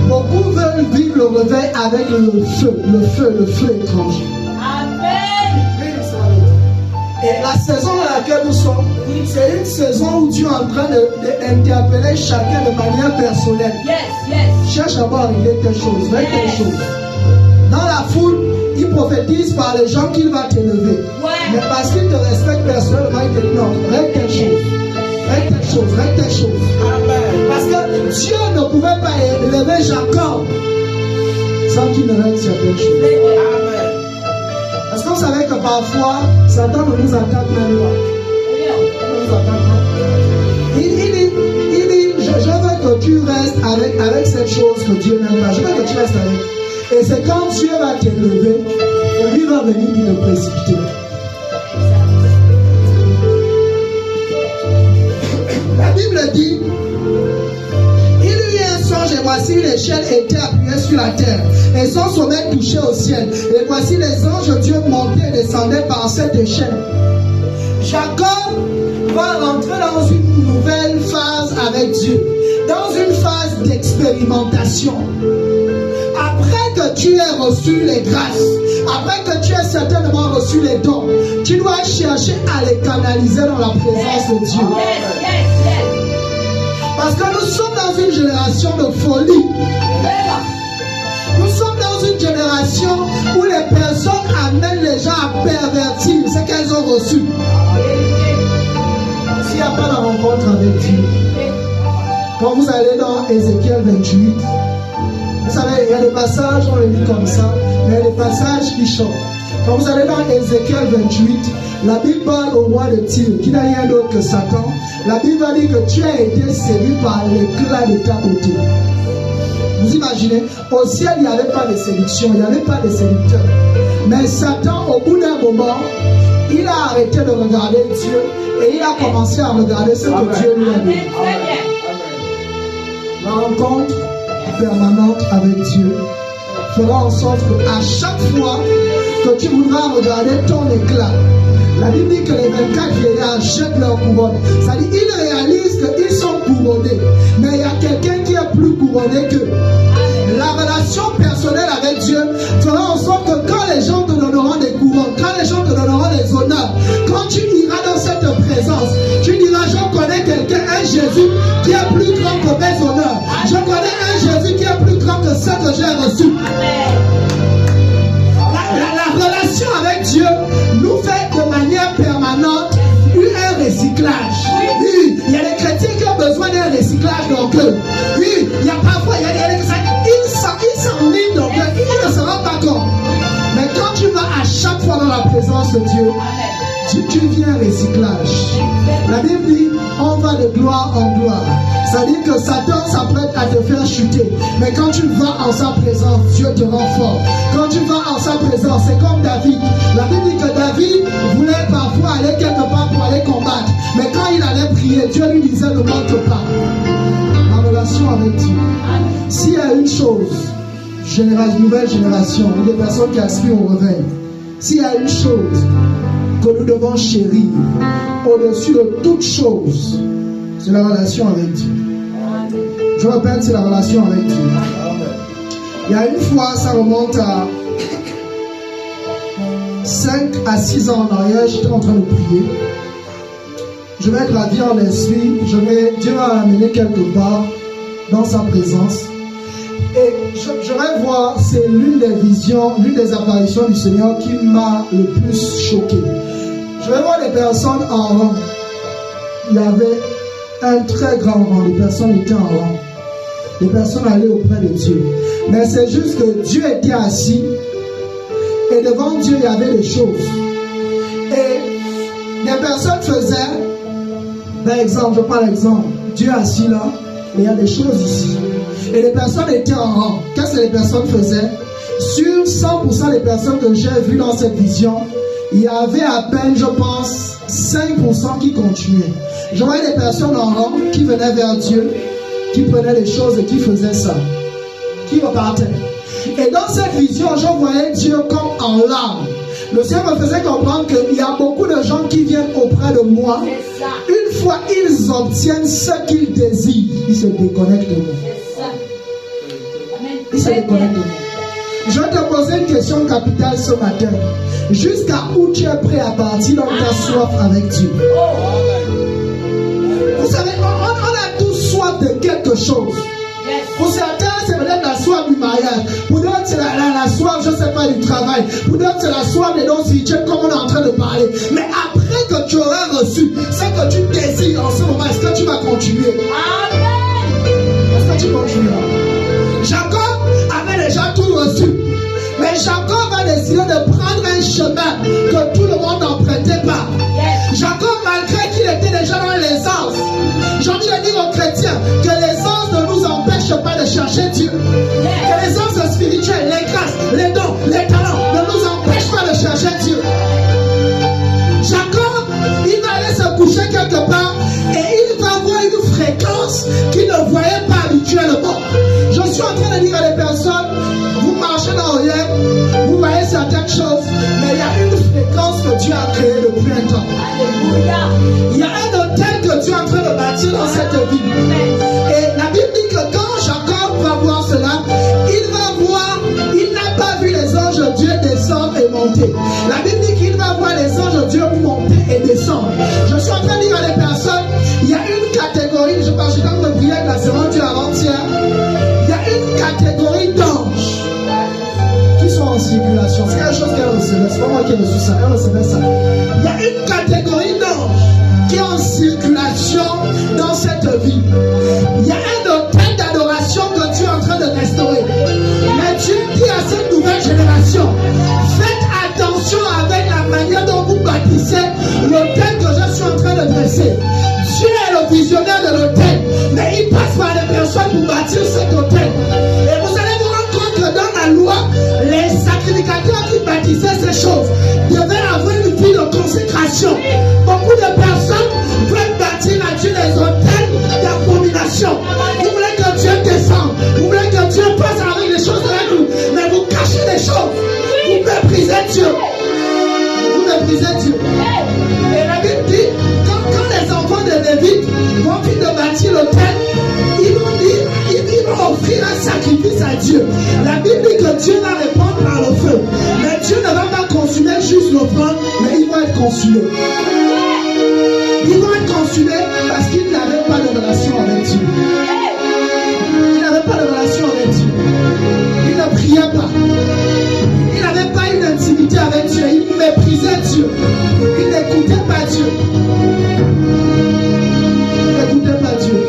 Beaucoup veulent vivre le réveil avec le feu étranger.
Amen.
Et la saison dans laquelle nous sommes, c'est une saison où Dieu est en train d'interpeller chacun de manière personnelle. Cherche à voir régler telle chose, règle telle chose. Dans la foule, il prophétise par les gens qu'il va t'élever. Mais parce qu'il te respecte personnellement, il te dit non, règle telle chose. Règle telle chose, règle telle chose. Parce que Dieu ne pouvait pas élever Jacob sans qu'il ne règle certaines choses. Amen. Est-ce qu'on savait que parfois, Satan ne nous attaque même pas? Il dit, je veux que tu restes avec cette chose que Dieu n'aime pas. Je veux que tu restes avec. Et c'est quand Dieu va t'élever, lui va venir te précipiter. La Bible dit, il eut un songe et voici l'échelle était appuyée sur la terre et son sommet touchait au ciel. Et voici les anges de Dieu montaient et descendaient par cette échelle. Jacob va rentrer dans une nouvelle phase avec Dieu, dans une phase d'expérimentation. Après que tu aies reçu les grâces, après que tu aies certainement reçu les dons, tu dois chercher à les canaliser dans la présence de Dieu. Parce que nous sommes dans une génération de folie. Nous sommes dans une génération où les personnes amènent les gens à pervertir ce qu'elles ont reçu. S'il n'y a pas de rencontre avec Dieu, quand vous allez dans Ézéchiel 28, vous savez, il y a des passages, on les lit comme ça, mais il y a des passages qui chantent. Quand vous allez dans Ézéchiel 28, la Bible parle au roi de Tyr, qui n'a rien d'autre que Satan. La Bible va dire que tu as été séduit par l'éclat de ta beauté. Vous imaginez, au ciel, il n'y avait pas de séduction, il n'y avait pas de séducteur. Mais Satan, au bout d'un moment, il a arrêté de regarder Dieu et il a commencé à regarder ce que Dieu lui a dit. La rencontre permanente avec Dieu fera en sorte qu'à chaque fois que tu voudras regarder ton éclat, la Bible dit que les 24 vieillards jettent leur couronne. C'est-à-dire qu'ils réalisent qu'ils sont couronnés. Mais il y a quelqu'un qui est plus couronné qu'eux. La relation personnelle avec Dieu fera en sorte que quand les gens te donneront des couronnes, quand les gens te donneront des honneurs, quand tu iras dans cette présence, tu diras, je connais quelqu'un, un Jésus qui est plus grand que mes honneurs. Je connais un Jésus qui est plus grand que ce que j'ai reçu. La relation avec Dieu nous fait de manière permanente un recyclage. Oui, il y a des chrétiens qui ont besoin d'un recyclage d'orgueil. Oui, il y a parfois, il y a des ils s'ennuient d'orgueil, ils ne se rendent pas compte. Mais quand tu vas à chaque fois dans la présence de Dieu, tu viens un recyclage. La Bible dit, on va de gloire en gloire. C'est-à-dire que Satan s'apprête à te faire chuter. Mais quand tu vas en sa présence, Dieu te rend fort. Quand tu vas en sa présence, c'est comme David. La Bible dit que David voulait parfois aller quelque part pour aller combattre. Mais quand il allait prier, Dieu lui disait, ne monte pas. La relation avec Dieu. S'il y a une chose, nouvelle génération, ou des personnes qui aspirent au réveil, s'il y a une chose que nous devons chérir au-dessus de toute chose, c'est la relation avec Dieu. Je répète, c'est la relation avec Dieu. Il y a une fois, ça remonte à 5 à 6 ans en arrière, j'étais en train de prier. Je vais gravir en esprit. Dieu m'a amené quelque part dans sa présence. Et je vais voir, c'est l'une des visions, l'une des apparitions du Seigneur qui m'a le plus choqué. Je vais voir des personnes en rang. Il y avait un très grand rang. Les personnes étaient en rang. Les personnes allaient auprès de Dieu. Mais c'est juste que Dieu était assis. Et devant Dieu, il y avait des choses. Et les personnes faisaient, par exemple, je prends l'exemple, Dieu est assis là, et il y a des choses ici. Et les personnes étaient en rang. Qu'est-ce que les personnes faisaient? Sur 100% des personnes que j'ai vues dans cette vision, il y avait à peine, je pense, 5% qui continuaient. Je voyais des personnes en rang qui venaient vers Dieu, qui prenaient les choses et qui faisaient ça, qui repartaient. Et dans cette vision, je voyais Dieu comme en larmes. Le Seigneur me faisait comprendre qu'il y a beaucoup de gens qui viennent auprès de moi. Une fois ils obtiennent ce qu'ils désirent, ils se déconnectent de moi. Ils se déconnectent de moi. Je vais te poser une question capitale ce matin. Jusqu'à où tu es prêt à partir dans ta soif avec Dieu? Vous savez, on a tous soif de quelque chose. Pour certains, c'est peut-être la soif du mariage. Pour d'autres, c'est la soif, je ne sais pas, du travail. Pour d'autres, c'est la soif des dons spirituels, comme on est en train de parler. Mais après que tu auras reçu ce que tu désires en ce moment, est-ce que tu vas continuer? Amen. Est-ce que tu continueras? Jacob avait déjà tout reçu. Mais Jacob a décidé de prendre un chemin que tout le monde n'empruntait pas. Jacob, malgré qu'il était déjà dans l'aisance, j'ai envie de dire aux chrétiens que l'aisance ne nous empêche pas de chercher Dieu. Que l'aisance spirituelle, les grâces, les dons, les talents ne nous empêchent pas de chercher Dieu. Jacob, il va aller se coucher quelque part et il va voir une fréquence qu'il ne voyait pas habituellement. Je suis en train de dire à des personnes, vous marchez dans rien, vous voyez certaines choses, mais il y a une fréquence que Dieu a créée depuis un temps. Alléluia. Il y a un hôtel que Dieu est en train de bâtir dans cette vie. Et la Bible dit que quand Jacob va voir cela, il n'a pas vu les anges de Dieu descendre et monter. La Bible dit qu'il va voir les anges de Dieu monter et descendre. Je suis en train de dire à des personnes, il y a une catégorie, je parle de prière avec la Seigneur Dieu avant-hier, il y a une catégorie d'anges qui sont en circulation. C'est quelque chose qu'elle recevait, c'est pas moi qui ai reçu ça, elle recevait ça. Il y a une catégorie d'anges qui est en circulation dans cette vie. Il y a un hôtel d'adoration que Dieu est en train de restaurer. Mais Dieu dit à cette nouvelle génération, faites attention avec la manière dont vous bâtissez l'hôtel que je suis en train de dresser. Dieu est le visionnaire de l'hôtel, mais il passe par les personnes pour bâtir cet hôtel. Et vous allez vous rendre compte que dans la loi, les sacrificateurs qui bâtissaient ces choses devaient avoir une vie de consécration. Beaucoup de personnes veulent bâtir à Dieu des hôtels d'abomination. Vous voulez que Dieu descende, vous voulez que Dieu passe avec les choses avec nous, mais vous cachez les choses, vous méprisez Dieu. Vous méprisez Dieu. Et la Bible dit, quand les enfants de Lévite vont finir de bâtir l'autel, ils vont offrir un sacrifice à Dieu. La Bible dit que Dieu va répondre par le feu. Mais Dieu ne va pas consumer juste l'offrande, mais ils vont être consumés. Ils vont être consumés parce qu'ils n'avaient pas de relation avec Dieu. Ils n'avaient pas de relation avec Dieu. Ils ne priaient pas. Ils n'avaient pas une intimité avec Dieu. Ils méprisaient Dieu. Ils n'écoutaient pas Dieu. Ils n'écoutaient pas Dieu.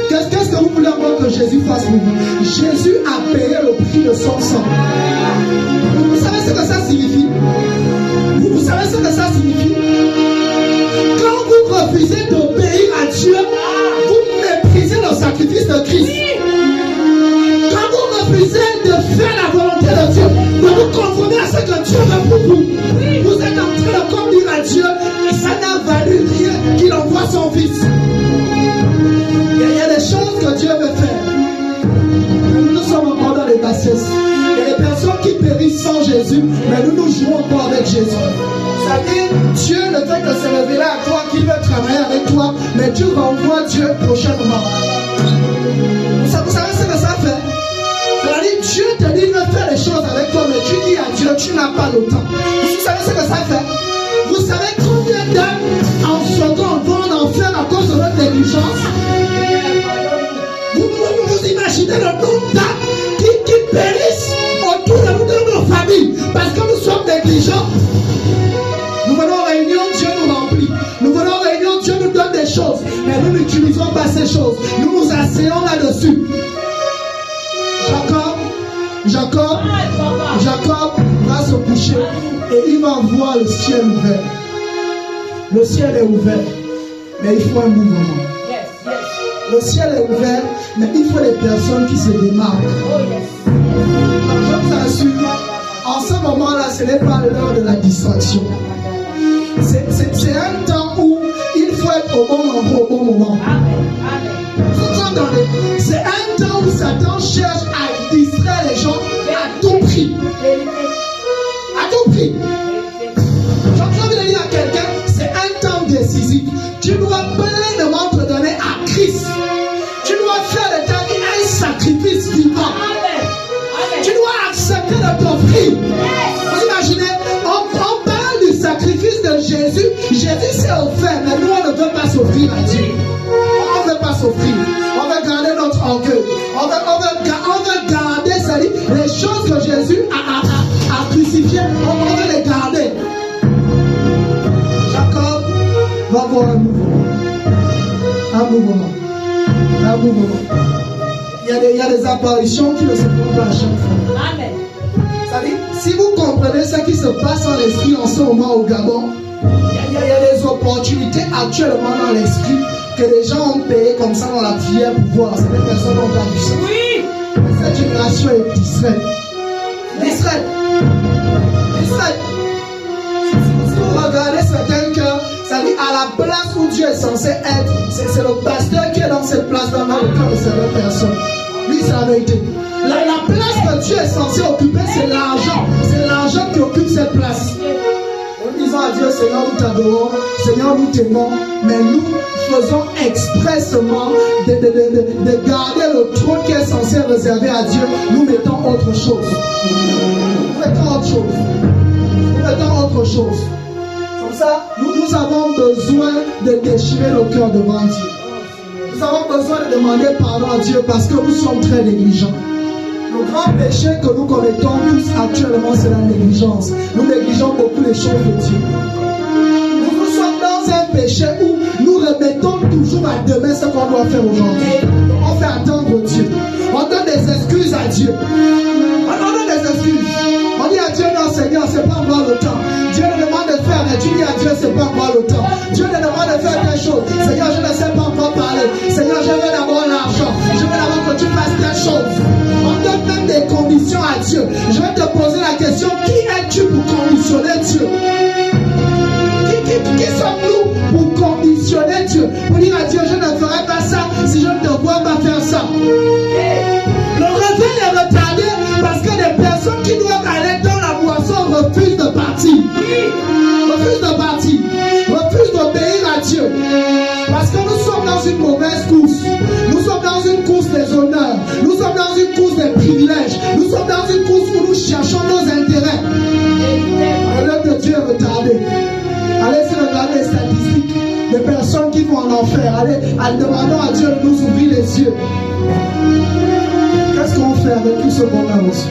Qu'est-ce que vous voulez encore que Jésus fasse pour vous? Jésus a payé le prix de son sang. Vous savez ce que ça signifie? Vous savez ce que ça signifie? Quand vous refusez d'obéir à Dieu, vous méprisez le sacrifice de Christ. Quand vous refusez de faire la volonté de Dieu, de vous conformer à ce que Dieu veut pour vous, vous C'est-à-dire, Dieu ne fait que se révéler à toi, qu'il veut travailler avec toi, mais tu renvoies Dieu prochainement. Vous savez ce que ça fait? C'est-à-dire, Dieu te dit de faire les choses avec toi, mais tu dis à Dieu, tu n'as pas le temps. Vous savez ce que ça fait? Vous savez combien d'âmes en second vont en enfer à cause de notre négligence? Vous imaginez le nombre d'âmes qui périssent autour de nous, de nos familles, parce que nous sommes négligents? Nous venons en réunion, Dieu nous remplit. Nous venons en réunion, Dieu nous donne des choses, mais nous n'utilisons pas ces choses. Nous nous asseyons là-dessus. Jacob va se coucher et il va voir le ciel ouvert. Le ciel est ouvert, mais il faut un mouvement. Le ciel est ouvert, mais il faut des personnes qui se démarquent. Je vous assure, en ce moment-là, ce n'est pas l'heure de la distraction. C'est un temps où il faut être au bon endroit, au bon moment. Vous entendez? C'est un temps où Satan cherche à distraire les gens à tout prix. À tout prix. J'ai envie de dire à quelqu'un, c'est un temps décisif. Tu dois pleinement te donner à Christ. Tu dois faire de ta vie un sacrifice vivant. Tu dois accepter de t'offrir. Vous imaginez, on parle du sacrifice de Jésus. Jésus s'est offert, mais nous on ne veut pas s'offrir à Dieu. On ne veut pas s'offrir. On veut garder notre orgueil. On veut garder, c'est-à-dire les choses que Jésus a crucifiées, on veut les garder. Jacob va voir un mouvement. Il y a des apparitions qui ne se font pas à chaque fois.
Amen.
C'est-à-dire, si vous comprenez ce qui se passe en l'esprit en ce moment au Gabon, il y a des opportunités actuellement dans l'esprit que les gens ont payé comme ça dans la prière pour voir. Certaines personnes n'ont pas vu ça.
Oui.
Mais cette génération est distraite. Si vous regardez certains cœurs, ça dit à la place où Dieu est censé être, c'est le pasteur qui est dans cette place dans le cœur de certaines personnes. Lui, c'est la vérité. La place que Dieu est censé occuper, c'est l'argent. C'est l'argent qui occupe cette place. Nous disons à Dieu, Seigneur, nous t'adorons, Seigneur, nous t'aimons, mais nous faisons expressement de garder le trône qui est censé réserver à Dieu. Nous mettons autre chose. Comme ça, nous avons besoin de déchirer nos cœurs devant Dieu. Nous avons besoin de demander pardon à Dieu parce que nous sommes très négligents. Le grand péché que nous commettons tous actuellement, c'est la négligence. Nous négligeons beaucoup les choses de Dieu. Nous sommes dans un péché où nous remettons toujours à demain ce qu'on doit faire aujourd'hui. On fait attendre Dieu. On donne des excuses à Dieu. On donne des excuses. On dit à Dieu, non Seigneur, c'est pas encore le temps. Dieu nous demande de faire, mais tu dis à Dieu, c'est pas encore le temps. Dieu nous demande de faire telle chose. Seigneur, je ne sais pas encore parler. Seigneur, je veux d'abord l'argent. Je veux d'abord que tu fasses telle chose. On donne même des conditions à Dieu. Je vais te poser la question, qui es-tu pour conditionner Dieu? Qui sommes-nous pour conditionner Dieu? Pour dire à Dieu, je ne ferai pas ça si je ne te vois pas faire ça. Le réveil est retardé parce que les personnes qui doivent aller dans la boisson refusent de partir. Refusent d'obéir à Dieu. Parce que nous sommes dans une mauvaise course. Nous sommes dans une course des honneurs. Nous sommes dans une course des privilèges. Nous sommes dans une course où nous cherchons nos intérêts. L'œuvre de Dieu est retardée. Allez regarder les statistiques des personnes qui vont en enfer. Allez, demandons à Dieu de nous ouvrir les yeux. Qu'est-ce qu'on fait avec tout ce bonheur aussi?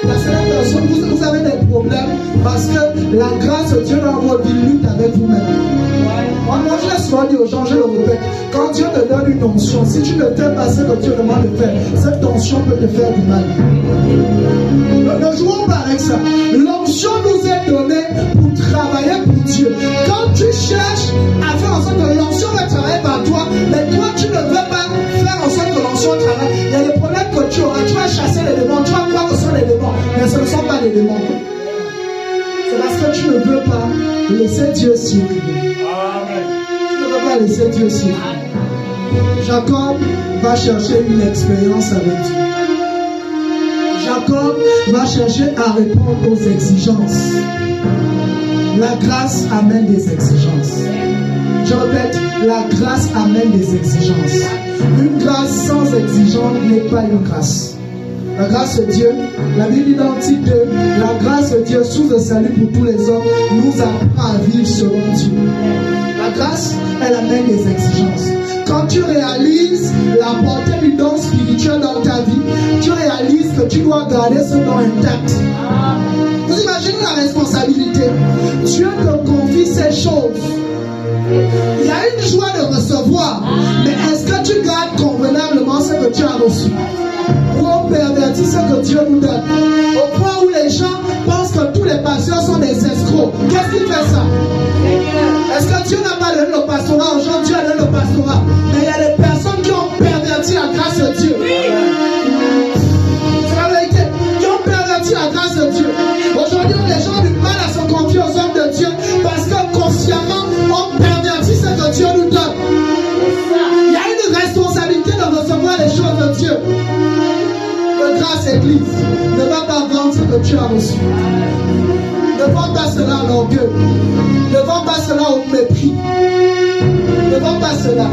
La seule personne, vous avez des problèmes parce que la grâce de Dieu dans votre vie lutte avec vous-même. Moi, je l'ai souvent dit aux gens, je le répète, quand Dieu te donne une onction, si tu ne fais pas ce que Dieu demande de faire, cette onction peut te faire du mal. Ne jouons pas avec ça. L'onction nous est donnée pour travailler pour Dieu. Quand tu cherches à faire en sorte que l'onction va travailler par toi, mais toi tu ne veux pas faire en sorte que l'onction travaille, il y a des problèmes que tu auras. Tu vas chasser les démons, tu vas croire que ce sont les démons, mais ce ne sont pas les démons. C'est parce que tu ne veux pas laisser Dieu circuler. Tu ne veux pas laisser Dieu circuler. Jacob va chercher une expérience avec Dieu. Jacob Jacob va chercher à répondre aux exigences. La grâce amène des exigences. Je répète, la grâce amène des exigences. Une grâce sans exigence n'est pas une grâce. La grâce de Dieu, la Bible dit dans Tite 2, la grâce de Dieu, source de salut pour tous les hommes, nous apprend à vivre selon Dieu. La grâce, elle amène des exigences. Quand tu réalises la portée du don spirituel dans ta vie, tu réalises que tu dois garder ce don intact. Vous imaginez la responsabilité. Dieu te confie ces choses. Il y a une joie de recevoir, mais est-ce que tu gardes convenablement ce que tu as reçu? Ou on pervertit ce que Dieu nous donne? Au point où les gens pensent que tous les pasteurs sont des escrocs. Qu'est-ce qui fait ça? Est-ce que Dieu n'a pas donné le pastorat aux gens? Dieu a donné le pastorat. Mais il y a des personnes qui ont perverti la grâce de Dieu. C'est la vérité. Qui ont perverti la grâce de Dieu. Aujourd'hui, les gens ont du mal à se confier aux hommes de Dieu parce que consciemment, on pervertit ce que Dieu nous donne. Il y a une responsabilité de recevoir les choses de Dieu. De grâce, Église, ne va pas vendre ce que tu as reçu. Ne vends pas cela à l'orgueil. Ne vends pas cela au mépris. Ne vends pas cela.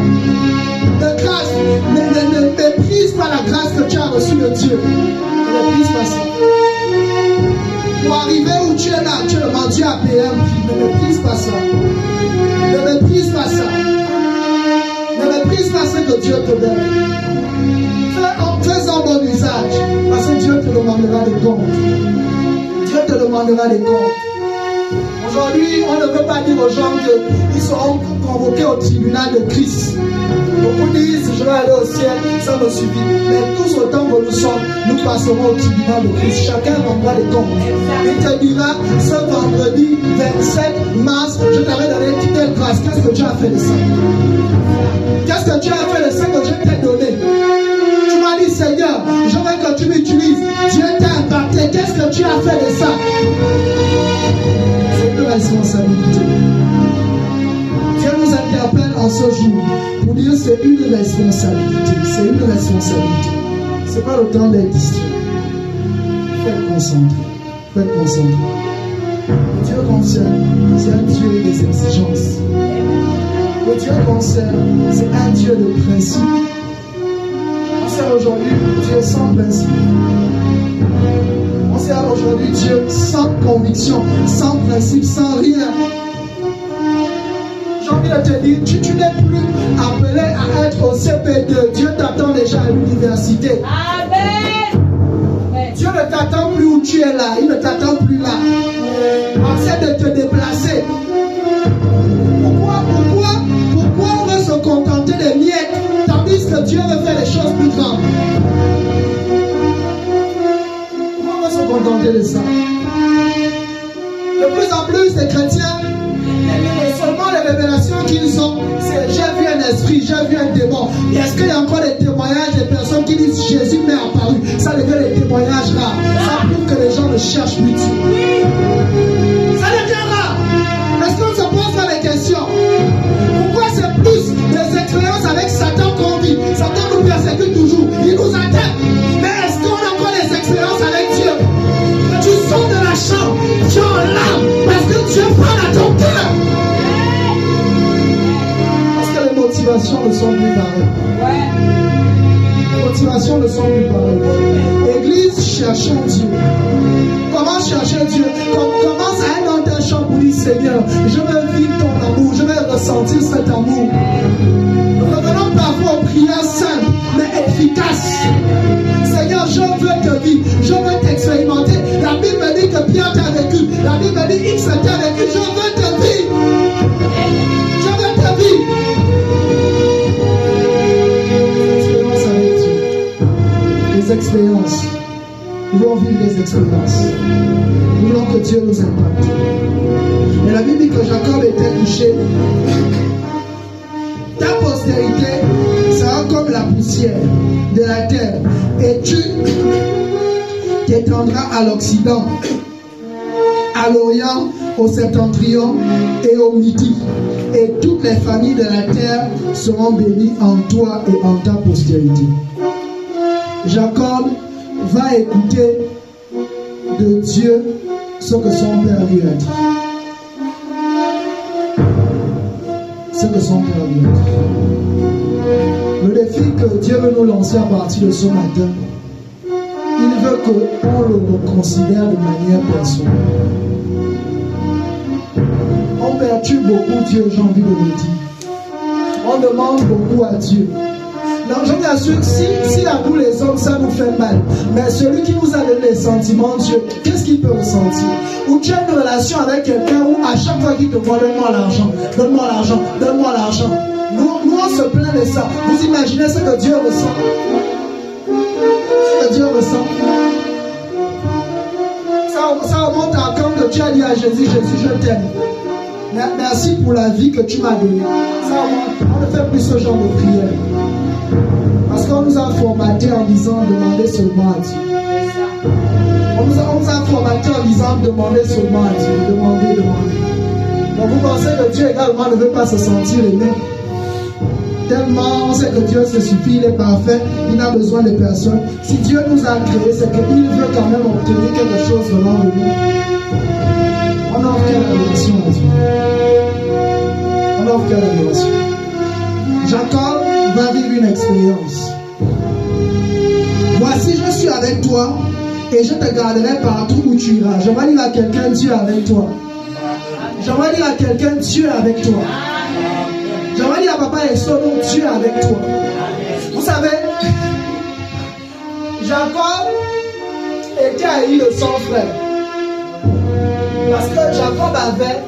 De grâce, ne méprise pas la grâce que tu as reçue de Dieu. Ne méprise pas ça. Pour arriver où tu es là, actuellement, Dieu a payé un prix. Ne méprise pas ça. Ne méprise pas ça. Ne méprise pas ce que Dieu te donne. Fais-en bon usage. Parce que Dieu te demandera des comptes. Dieu te demandera des comptes. Aujourd'hui, on ne veut pas dire aux gens qu'ils seront convoqués au tribunal de Christ. Beaucoup disent, je vais aller au ciel, ça me suffit. Mais tous autant que nous sommes, nous passerons au tribunal de Christ. Chacun rendra des comptes. Il te dira, ce vendredi 27 mars, je t'avais donné telle grâce. Qu'est-ce que tu as fait de ça? Qu'est-ce que tu as fait de ça que je t'ai donné? Tu m'as dit, Seigneur, je veux que tu m'utilises. Dieu t'a impacté. Qu'est-ce que tu as fait de ça? C'est une responsabilité. Dieu nous interpelle en ce jour pour dire c'est une responsabilité. C'est une responsabilité. Ce n'est pas le temps d'être distrait. Faites concentrer. Faites concentrer. Le Dieu concerne, c'est un Dieu des exigences. Le Dieu concerne, c'est un Dieu de principe. On sert aujourd'hui Dieu sans principe. On sert aujourd'hui Dieu sans conviction, sans principe, sans rien. J'ai envie de te dire, tu n'es plus appelé à être au CP2. Dieu t'attend déjà à l'université.
Amen.
Dieu ne t'attend plus où tu es là. Il ne t'attend plus là. Essaie de te déplacer. Pourquoi on veut se contenter des miettes tandis que Dieu veut faire des choses plus grandes? Pourquoi on veut se contenter de ça? De plus en plus, les chrétiens, seulement les révélations qu'ils ont, c'est j'ai vu un esprit, j'ai vu un démon. Et est-ce qu'il y a encore des témoignages des personnes qui disent Jésus m'est apparu? Ça devient des témoignages rares. Ça prouve que les gens ne cherchent plus Dieu. Ça devient rare. Est-ce qu'on se pose pas des questions? Pourquoi c'est plus des expériences avec Satan qu'on vit? Satan nous persécute toujours. Il nous attaque. Mais est-ce qu'on a encore des expériences avec Dieu? Que tu sors de la chambre, tu es en larmes parce que Dieu parle à ton cœur. Parce que les motivations ne sont plus pareilles. Les motivations ne sont plus pareilles. Église, cherchons Dieu. Comment chercher Dieu? Commence à être dans ta chambre pour dire Seigneur, je veux vivre ton amour, je veux ressentir cet amour. Nous revenons parfois aux prières simples, mais efficaces. Seigneur, je veux te vivre, je veux t'expérimenter. La Bible me dit que Pierre t'a vécu. La Bible me dit X t'a vécu. Je veux te vivre. Je veux te vivre. Expérience avec Dieu. Des expériences. Nous voulons vivre des expériences. Nous voulons que Dieu nous impacte. Mais la Bible dit que Jacob était touché. Ta postérité sera comme la poussière de la terre. Et tu t'étendras à l'Occident, à l'Orient, au Septentrion et au Midi. Et toutes les familles de la terre seront bénies en toi et en ta postérité. Jacob va écouter de Dieu ce que son Père lui a dit. Ce que son Père lui a dit. Le défi que Dieu veut nous lancer à partir de ce matin, il veut qu'on le reconsidère de manière personnelle. On perturbe beaucoup Dieu, j'ai envie de le dire. On demande beaucoup à Dieu. Non, je vous assure, si à nous les hommes ça nous fait mal, mais celui qui nous a donné les sentiments, Dieu, qu'est-ce qu'il peut ressentir? Ou tu as une relation avec quelqu'un où à chaque fois qu'il te voit, donne-moi l'argent, donne-moi l'argent, donne-moi l'argent. Nous on se plaint de ça. Vous imaginez ce que Dieu ressent? Ce que Dieu ressent. Ça remonte à quand que tu as dit à Jésus, Jésus, je t'aime. Merci pour la vie que tu m'as donnée. Ça remonte. On ne fait plus ce genre de prière. Parce qu'on nous a formaté en disant demandez seulement à Dieu. On nous a formaté en disant demandez seulement à Dieu. Demandez. Donc vous pensez que Dieu également ne veut pas se sentir aimé. Tellement on sait que Dieu se suffit, il est parfait, il n'a besoin de personne. Si Dieu nous a créés, c'est qu'il veut quand même obtenir quelque chose venant de nous. On offre quelle révélation à Dieu? On offre quelle révélation? Jacob va vivre une expérience. Voici, je suis avec toi et je te garderai partout où tu iras. Je vais dire à quelqu'un, Dieu est avec toi. Je vais dire à quelqu'un, Dieu est avec toi. Je vais dire à papa et soeur, Dieu est avec toi. Vous savez, Jacob était haï de son frère. Parce que Jacob avait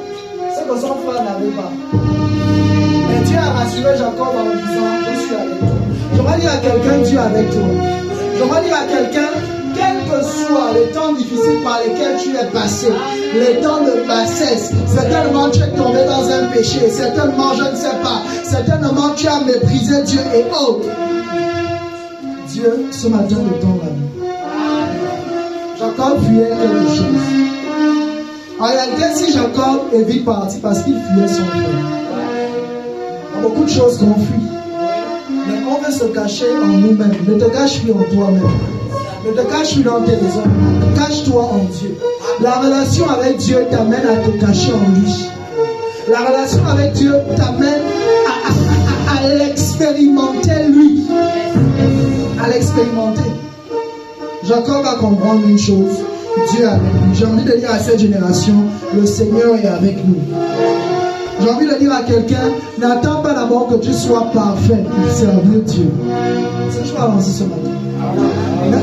ce que son frère n'avait pas. Mais Dieu a rassuré Jacob en lui disant, je suis avec toi. Je vais dire à quelqu'un, Dieu est avec toi. Je vais dire à quelqu'un, quels que soient les temps difficiles par lesquels tu es passé, les temps de bassesse, certainement tu es tombé dans un péché, certainement je ne sais pas, certainement tu as méprisé Dieu et autres. Dieu, ce matin, le temps l'a mis. Jacob fuyait quelque chose. En réalité, si Jacob est vite parti parce qu'il fuyait son frère, il y a beaucoup de choses qu'on fuit. Mais on veut se cacher en nous-mêmes. Ne te cache plus en toi-même. Ne te cache plus dans tes raisons. Cache-toi en Dieu. La relation avec Dieu t'amène à te cacher en lui. La relation avec Dieu t'amène à l'expérimenter lui. À l'expérimenter. Jacob va comprendre une chose. Dieu est avec nous. J'ai envie de dire à cette génération, le Seigneur est avec nous. J'ai envie de dire à quelqu'un, n'attends pas d'abord que tu sois parfait pour servir Dieu. C'est ce que je vais lancer ce matin.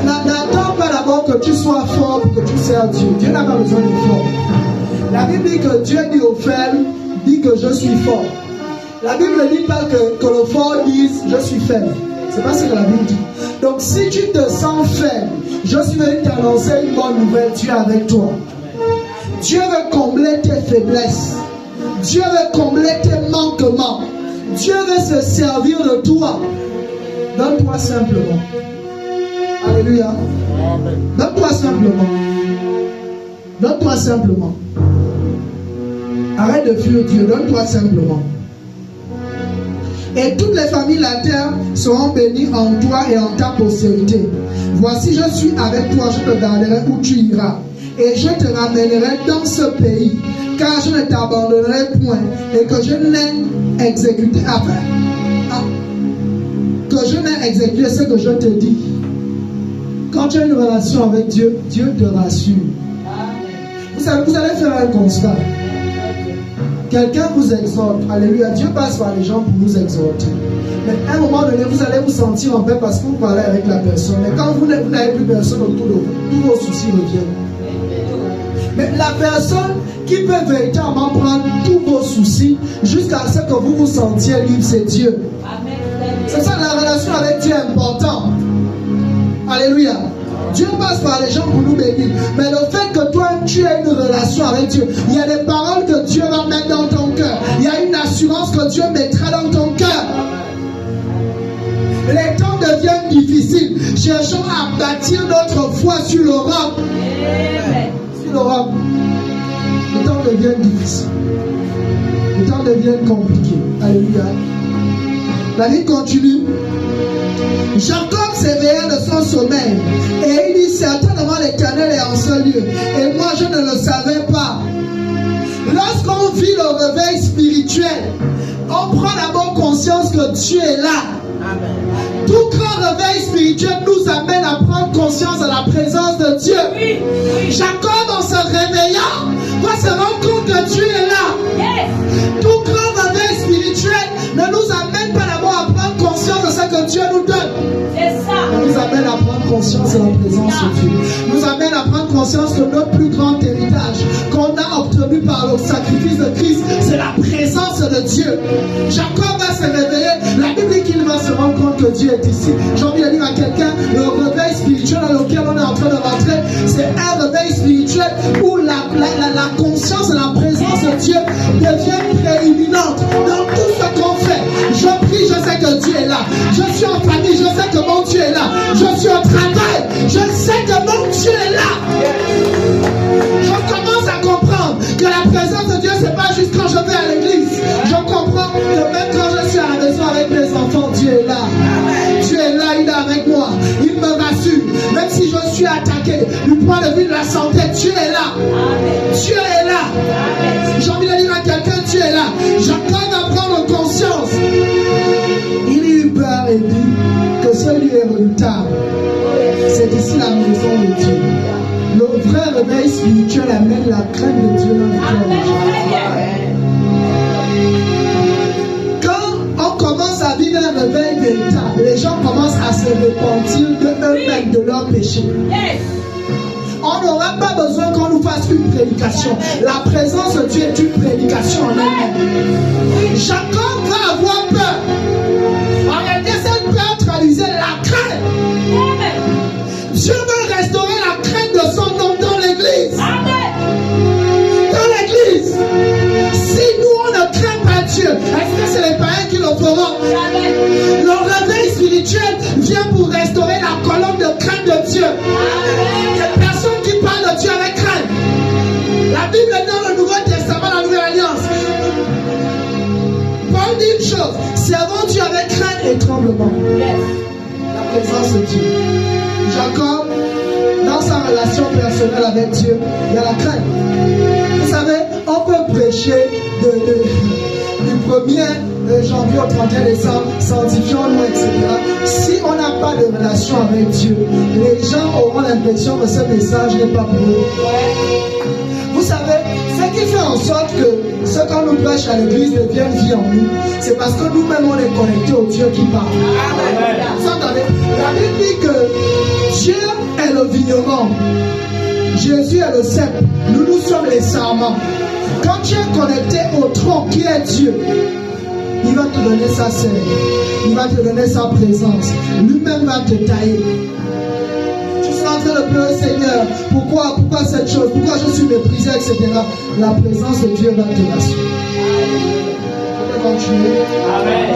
N'attends pas d'abord que tu sois fort pour que tu serves Dieu. Dieu n'a pas besoin de fort. La Bible dit que Dieu dit aux faibles, dit que je suis fort. La Bible ne dit pas que le fort dise je suis faible. C'est pas ce que la Bible dit. Donc si tu te sens faible, je suis venu t'annoncer une bonne nouvelle. Dieu est avec toi. Dieu veut combler tes faiblesses. Dieu veut combler tes manquements. Dieu veut se servir de toi. Donne-toi simplement. Alléluia. Donne-toi simplement. Donne-toi simplement. Arrête de fuir Dieu. Donne-toi simplement. Et toutes les familles de la terre seront bénies en toi et en ta postérité. Voici, je suis avec toi, je te garderai où tu iras. Et je te ramènerai dans ce pays, car je ne t'abandonnerai point, et que je n'ai exécuté ce que je te dis. Quand tu as une relation avec Dieu, Dieu te rassure. Vous savez, vous allez faire un constat. Quelqu'un vous exhorte, alléluia, Dieu passe par les gens pour nous exhorter. Mais à un moment donné, vous allez vous sentir en paix parce que vous parlez avec la personne. Mais quand vous n'avez plus personne autour de vous, tous vos soucis reviennent. Mais la personne qui peut véritablement prendre tous vos soucis jusqu'à ce que vous vous sentiez libre, c'est Dieu. C'est ça, la relation avec Dieu est importante. Alléluia. Dieu passe par les gens pour nous bénir. Mais le fait que toi, tu aies une relation avec Dieu, il y a des paroles que Dieu va mettre dans ton cœur. Il y a une assurance que Dieu mettra dans ton cœur. Les temps deviennent difficiles. Cherchons à bâtir notre foi sur l'Europe. Sur l'Europe. Les temps deviennent difficiles. Les temps deviennent compliqués. Alléluia. La vie continue. Jacob s'éveilla de son sommeil et il dit certainement l'Éternel est en ce lieu. Et moi je ne le savais pas. Lorsqu'on vit le réveil spirituel, on prend d'abord conscience que Dieu est là. Tout grand réveil spirituel nous amène à prendre conscience de la présence de Dieu. Jacob, en se réveillant, va se rendre compte que Dieu est là. Tout grand réveil spirituel ne nous amène pas d'abord à prendre conscience de ce que Dieu nous donne. Il nous amène à prendre conscience de la présence de Dieu. Nous amène à prendre conscience que notre plus grand héritage qu'on a obtenu par le sacrifice de Christ, c'est la présence de Dieu. Jacob va se réveiller. La Bible dit qu'il va se rendre compte que Dieu est ici. J'ai envie de dire à quelqu'un, le réveil spirituel dans lequel on est en train de rentrer, c'est un réveil spirituel où la conscience de la présence de Dieu devient prééminente dans tout ce qu'on fait. Je prie, je sais que Dieu est là. Je suis en famille, je sais que mon Dieu est là. Je suis au travail, je sais que mon Dieu est là. Je commence à comprendre que la présence de Dieu, c'est pas juste quand je vais à l'église. Je comprends que même quand je suis à la maison avec mes enfants, Dieu est là. Dieu est là, il est avec moi. Il me rassure. Même si je suis attaqué du point de vue de la santé, Dieu est là. Dieu est là. J'ai envie de dire à quelqu'un, Dieu est là. J'attends à prendre conscience. Il eut peur et dit que ce lieu est redoutable. C'est ici la maison de Dieu. Le vrai réveil spirituel amène la crainte de Dieu dans le cœur des gens. Quand on commence à vivre un réveil véritable, les gens commencent à se repentir d'eux-mêmes de leurs péchés. On n'aura pas besoin qu'on nous fasse une prédication. La présence de Dieu est une prédication en elle-même. Jacob va avoir peur. En réalité, cette peur traduisait la crainte. Dieu veut restaurer la crainte de son nom dans l'église. Dans l'église. Si nous on ne craint pas Dieu, est-ce que c'est les païens qui le feront? Le réveil spirituel vient pour restaurer la colonne de crainte de Dieu. Les personnes qui parlent de Dieu avec crainte. La Bible dans le Nouveau Testament, la Nouvelle Alliance. Paul dit une chose, servons Dieu avec crainte et tremblement. La présence de Dieu. Jacob, dans sa relation personnelle avec Dieu, il y a la crainte. Vous savez, on peut prêcher du 1er janvier au 31 décembre, sanctifions-nous, etc. Si on n'a pas de relation avec Dieu, les gens auront l'impression que ce message n'est pas pour eux. Vous savez, ce qui fait en sorte que ce qu'on nous prêche à l'église devienne vie en nous, c'est parce que nous-mêmes on est connectés au Dieu qui parle. Vous entendez? La Bible dit que Dieu est le vigneron, Jésus est le cep, nous sommes les sarments. Quand tu es connecté au tronc qui est Dieu, il va te donner sa sève, il va te donner sa présence, lui-même va te tailler. Tu seras en train de pleurer, Seigneur, pourquoi cette chose, pourquoi je suis méprisé, etc. La présence de Dieu va te rassurer. On peut continuer. Amen.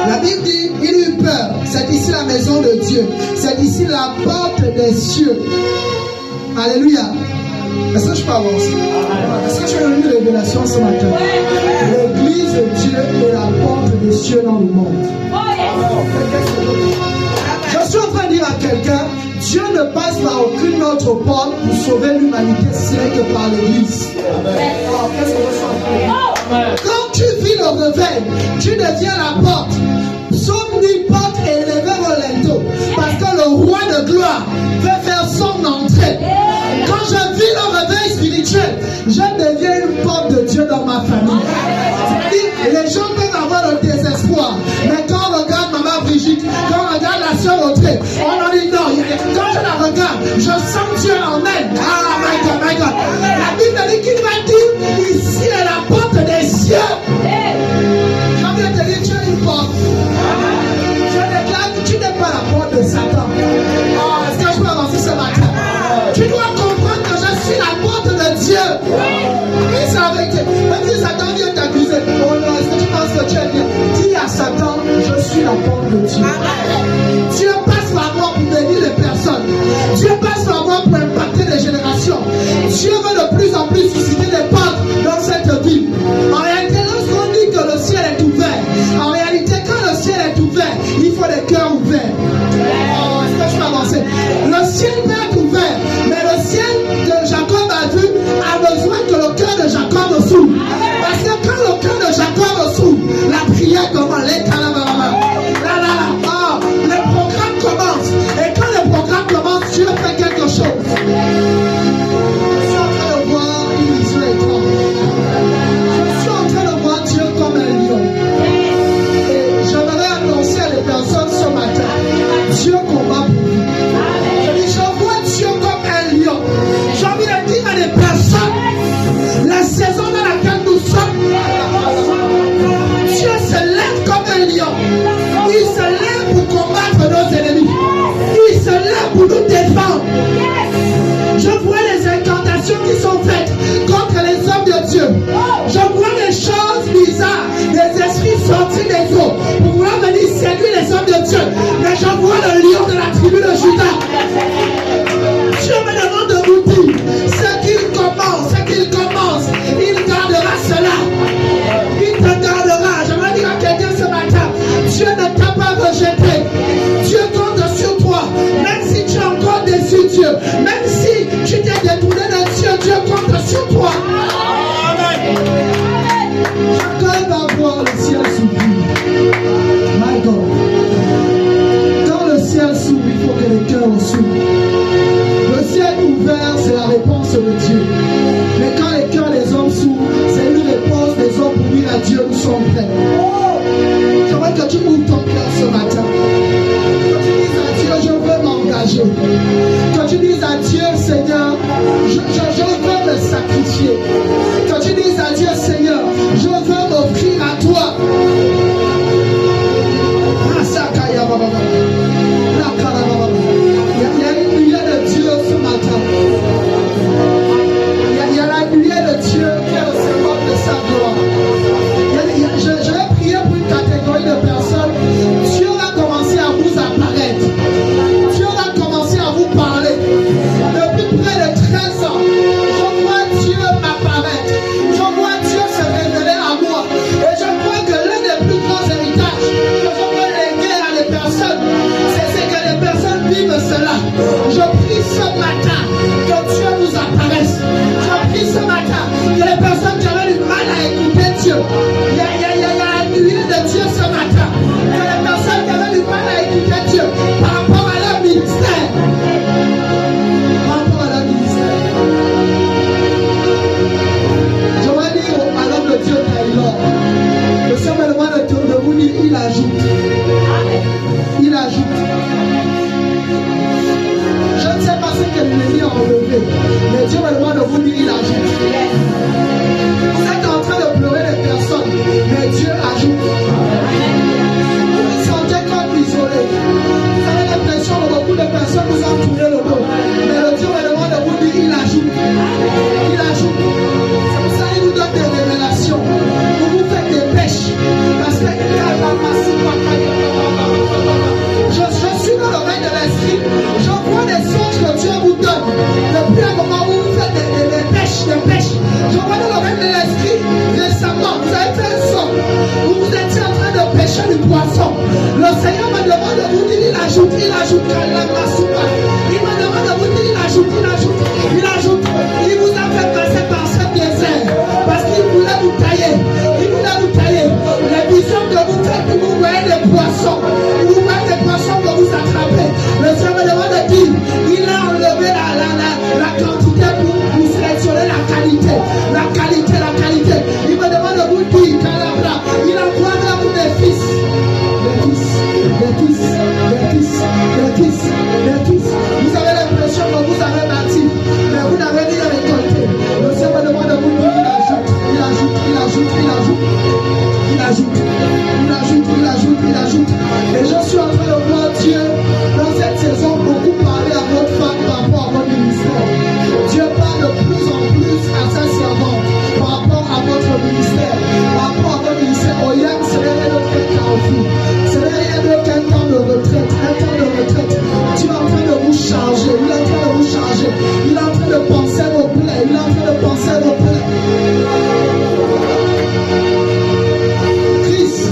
La Bible dit, il eut peur. C'est ici la maison de Dieu. C'est ici la porte des cieux. Alléluia. Est-ce que je peux avancer? Est-ce que tu as eu une révélation ce matin? L'église de Dieu est la porte des cieux dans le monde. Je suis en train de dire à quelqu'un, Dieu ne passe par aucune autre porte pour sauver l'humanité, si ce n'est que par l'église. Quand tu vis le réveil, tu deviens la porte. Psaume dit porte élevée au linteau. Parce que le roi de gloire veut faire son entrée. Quand je vis le réveil spirituel, je deviens une porte de Dieu dans ma famille. C'est-à-dire, les gens peuvent avoir le désespoir. Mais quand on regarde maman Brigitte, quand on regarde la soeur Audrey, on en dit non. Quand je la regarde, je sens Dieu en elle. Ah, my God. La Bible dit qu'il va dire, ici est la porte des cieux. J'ai envie de te dire, tu es une porte. Je déclare que tu n'es pas la porte de Satan. Oh, est-ce que je peux avancer ce matin? Tu dois comprendre que je suis la porte de Dieu. Oui, c'est la vérité. Même si Satan vient t'accuser, oh non, est-ce que tu penses que tu es bien? Dis à Satan, je suis la porte de Dieu. Dieu passe par moi pour bénir les personnes. Dieu passe par moi pour impacter les générations. Dieu veut de plus en plus susciter des portes dans cette voir le ciel s'ouvrir. My God. Quand le ciel s'ouvre, il faut que les cœurs s'ouvrent. Le ciel ouvert, c'est la réponse de Dieu. Mais quand les cœurs des hommes s'ouvrent, c'est une réponse des hommes pour dire à Dieu, nous sommes prêts. J'aimerais que tu ouvres ton cœur ce matin. Que tu dises à Dieu, je veux m'engager. Que tu dises à Dieu, Seigneur, je veux me sacrifier. Que tu dises à Dieu, Seigneur, je veux m'offrir à toi. Il y a une lumière de Dieu ce matin. Il y a la lumière de Dieu qui est au symbole de sa gloire. Je vais prier pour une catégorie de personnes. Dieu va commencer à vous apparaître. Dieu va commencer à vous parler. Depuis près de 13 ans, je vois Dieu m'apparaître. Je vois Dieu se révéler à moi. Et je crois que l'un des plus grands héritages que je peux léguer à des personnes, c'est que les personnes vivent cela. Je prie ce matin que Dieu vous apparaisse. Je prie ce matin que les personnes qui avaient du mal à écouter Dieu, il y a la lumière de Dieu ce matin. Que les personnes qui avaient du mal à écouter Dieu par rapport à leur ministère. Par rapport à leur ministère. Je vais dire à l'homme de Dieu Taylor. Le Seigneur me demande de vous dire, il ajoute. Il ajoute. Je ne sais pas ce que l'ennemi a enlevé, mais Dieu me demande de vous dire, il ajoute. Vous êtes en train de pleurer les personnes, mais Dieu ajoute. Vous vous sentez comme isolé. Vous avez l'impression que beaucoup de personnes vous ont tourné le dos, mais le Dieu me demande de vous dire, il ajoute. Il ajoute. C'est pour ça qu'il vous donne des révélations. Vous vous faites des pêches. Parce que je suis dans le règne de l'esprit. Je vois des songes que Dieu vous donne. Depuis un moment où vous faites des pêches. Je vois dans le règne de l'esprit. Récemment, vous avez fait un son où vous étiez en train de pêcher du poisson. Le Seigneur me demande de vous dire, il ajoute. Il me demande de vous dire, il ajoute. Il vous a fait passer par ce désert. Parce qu'il voulait vous tailler. Les visions que vous faites, vous voyez des poissons. Vous voyez des poissons que vous attrapez. Le Seigneur me demande de dire, il a enlevé la quantité pour sélectionner la qualité. Il me demande de vous dire, il envoie vers vous des fils. Vous avez l'impression que vous avez bâti, mais vous n'avez rien récolté. Le Seigneur me demande de vous dire, il ajoute. Et je suis en train de voir Dieu dans cette saison beaucoup parler à votre femme par rapport à votre ministère. Dieu parle de plus en plus à sa servante par rapport à votre ministère. Par rapport à votre ministère, au Yann, ce n'est rien d'autre qu'un carrefour. Ce n'est rien d'autre qu'un temps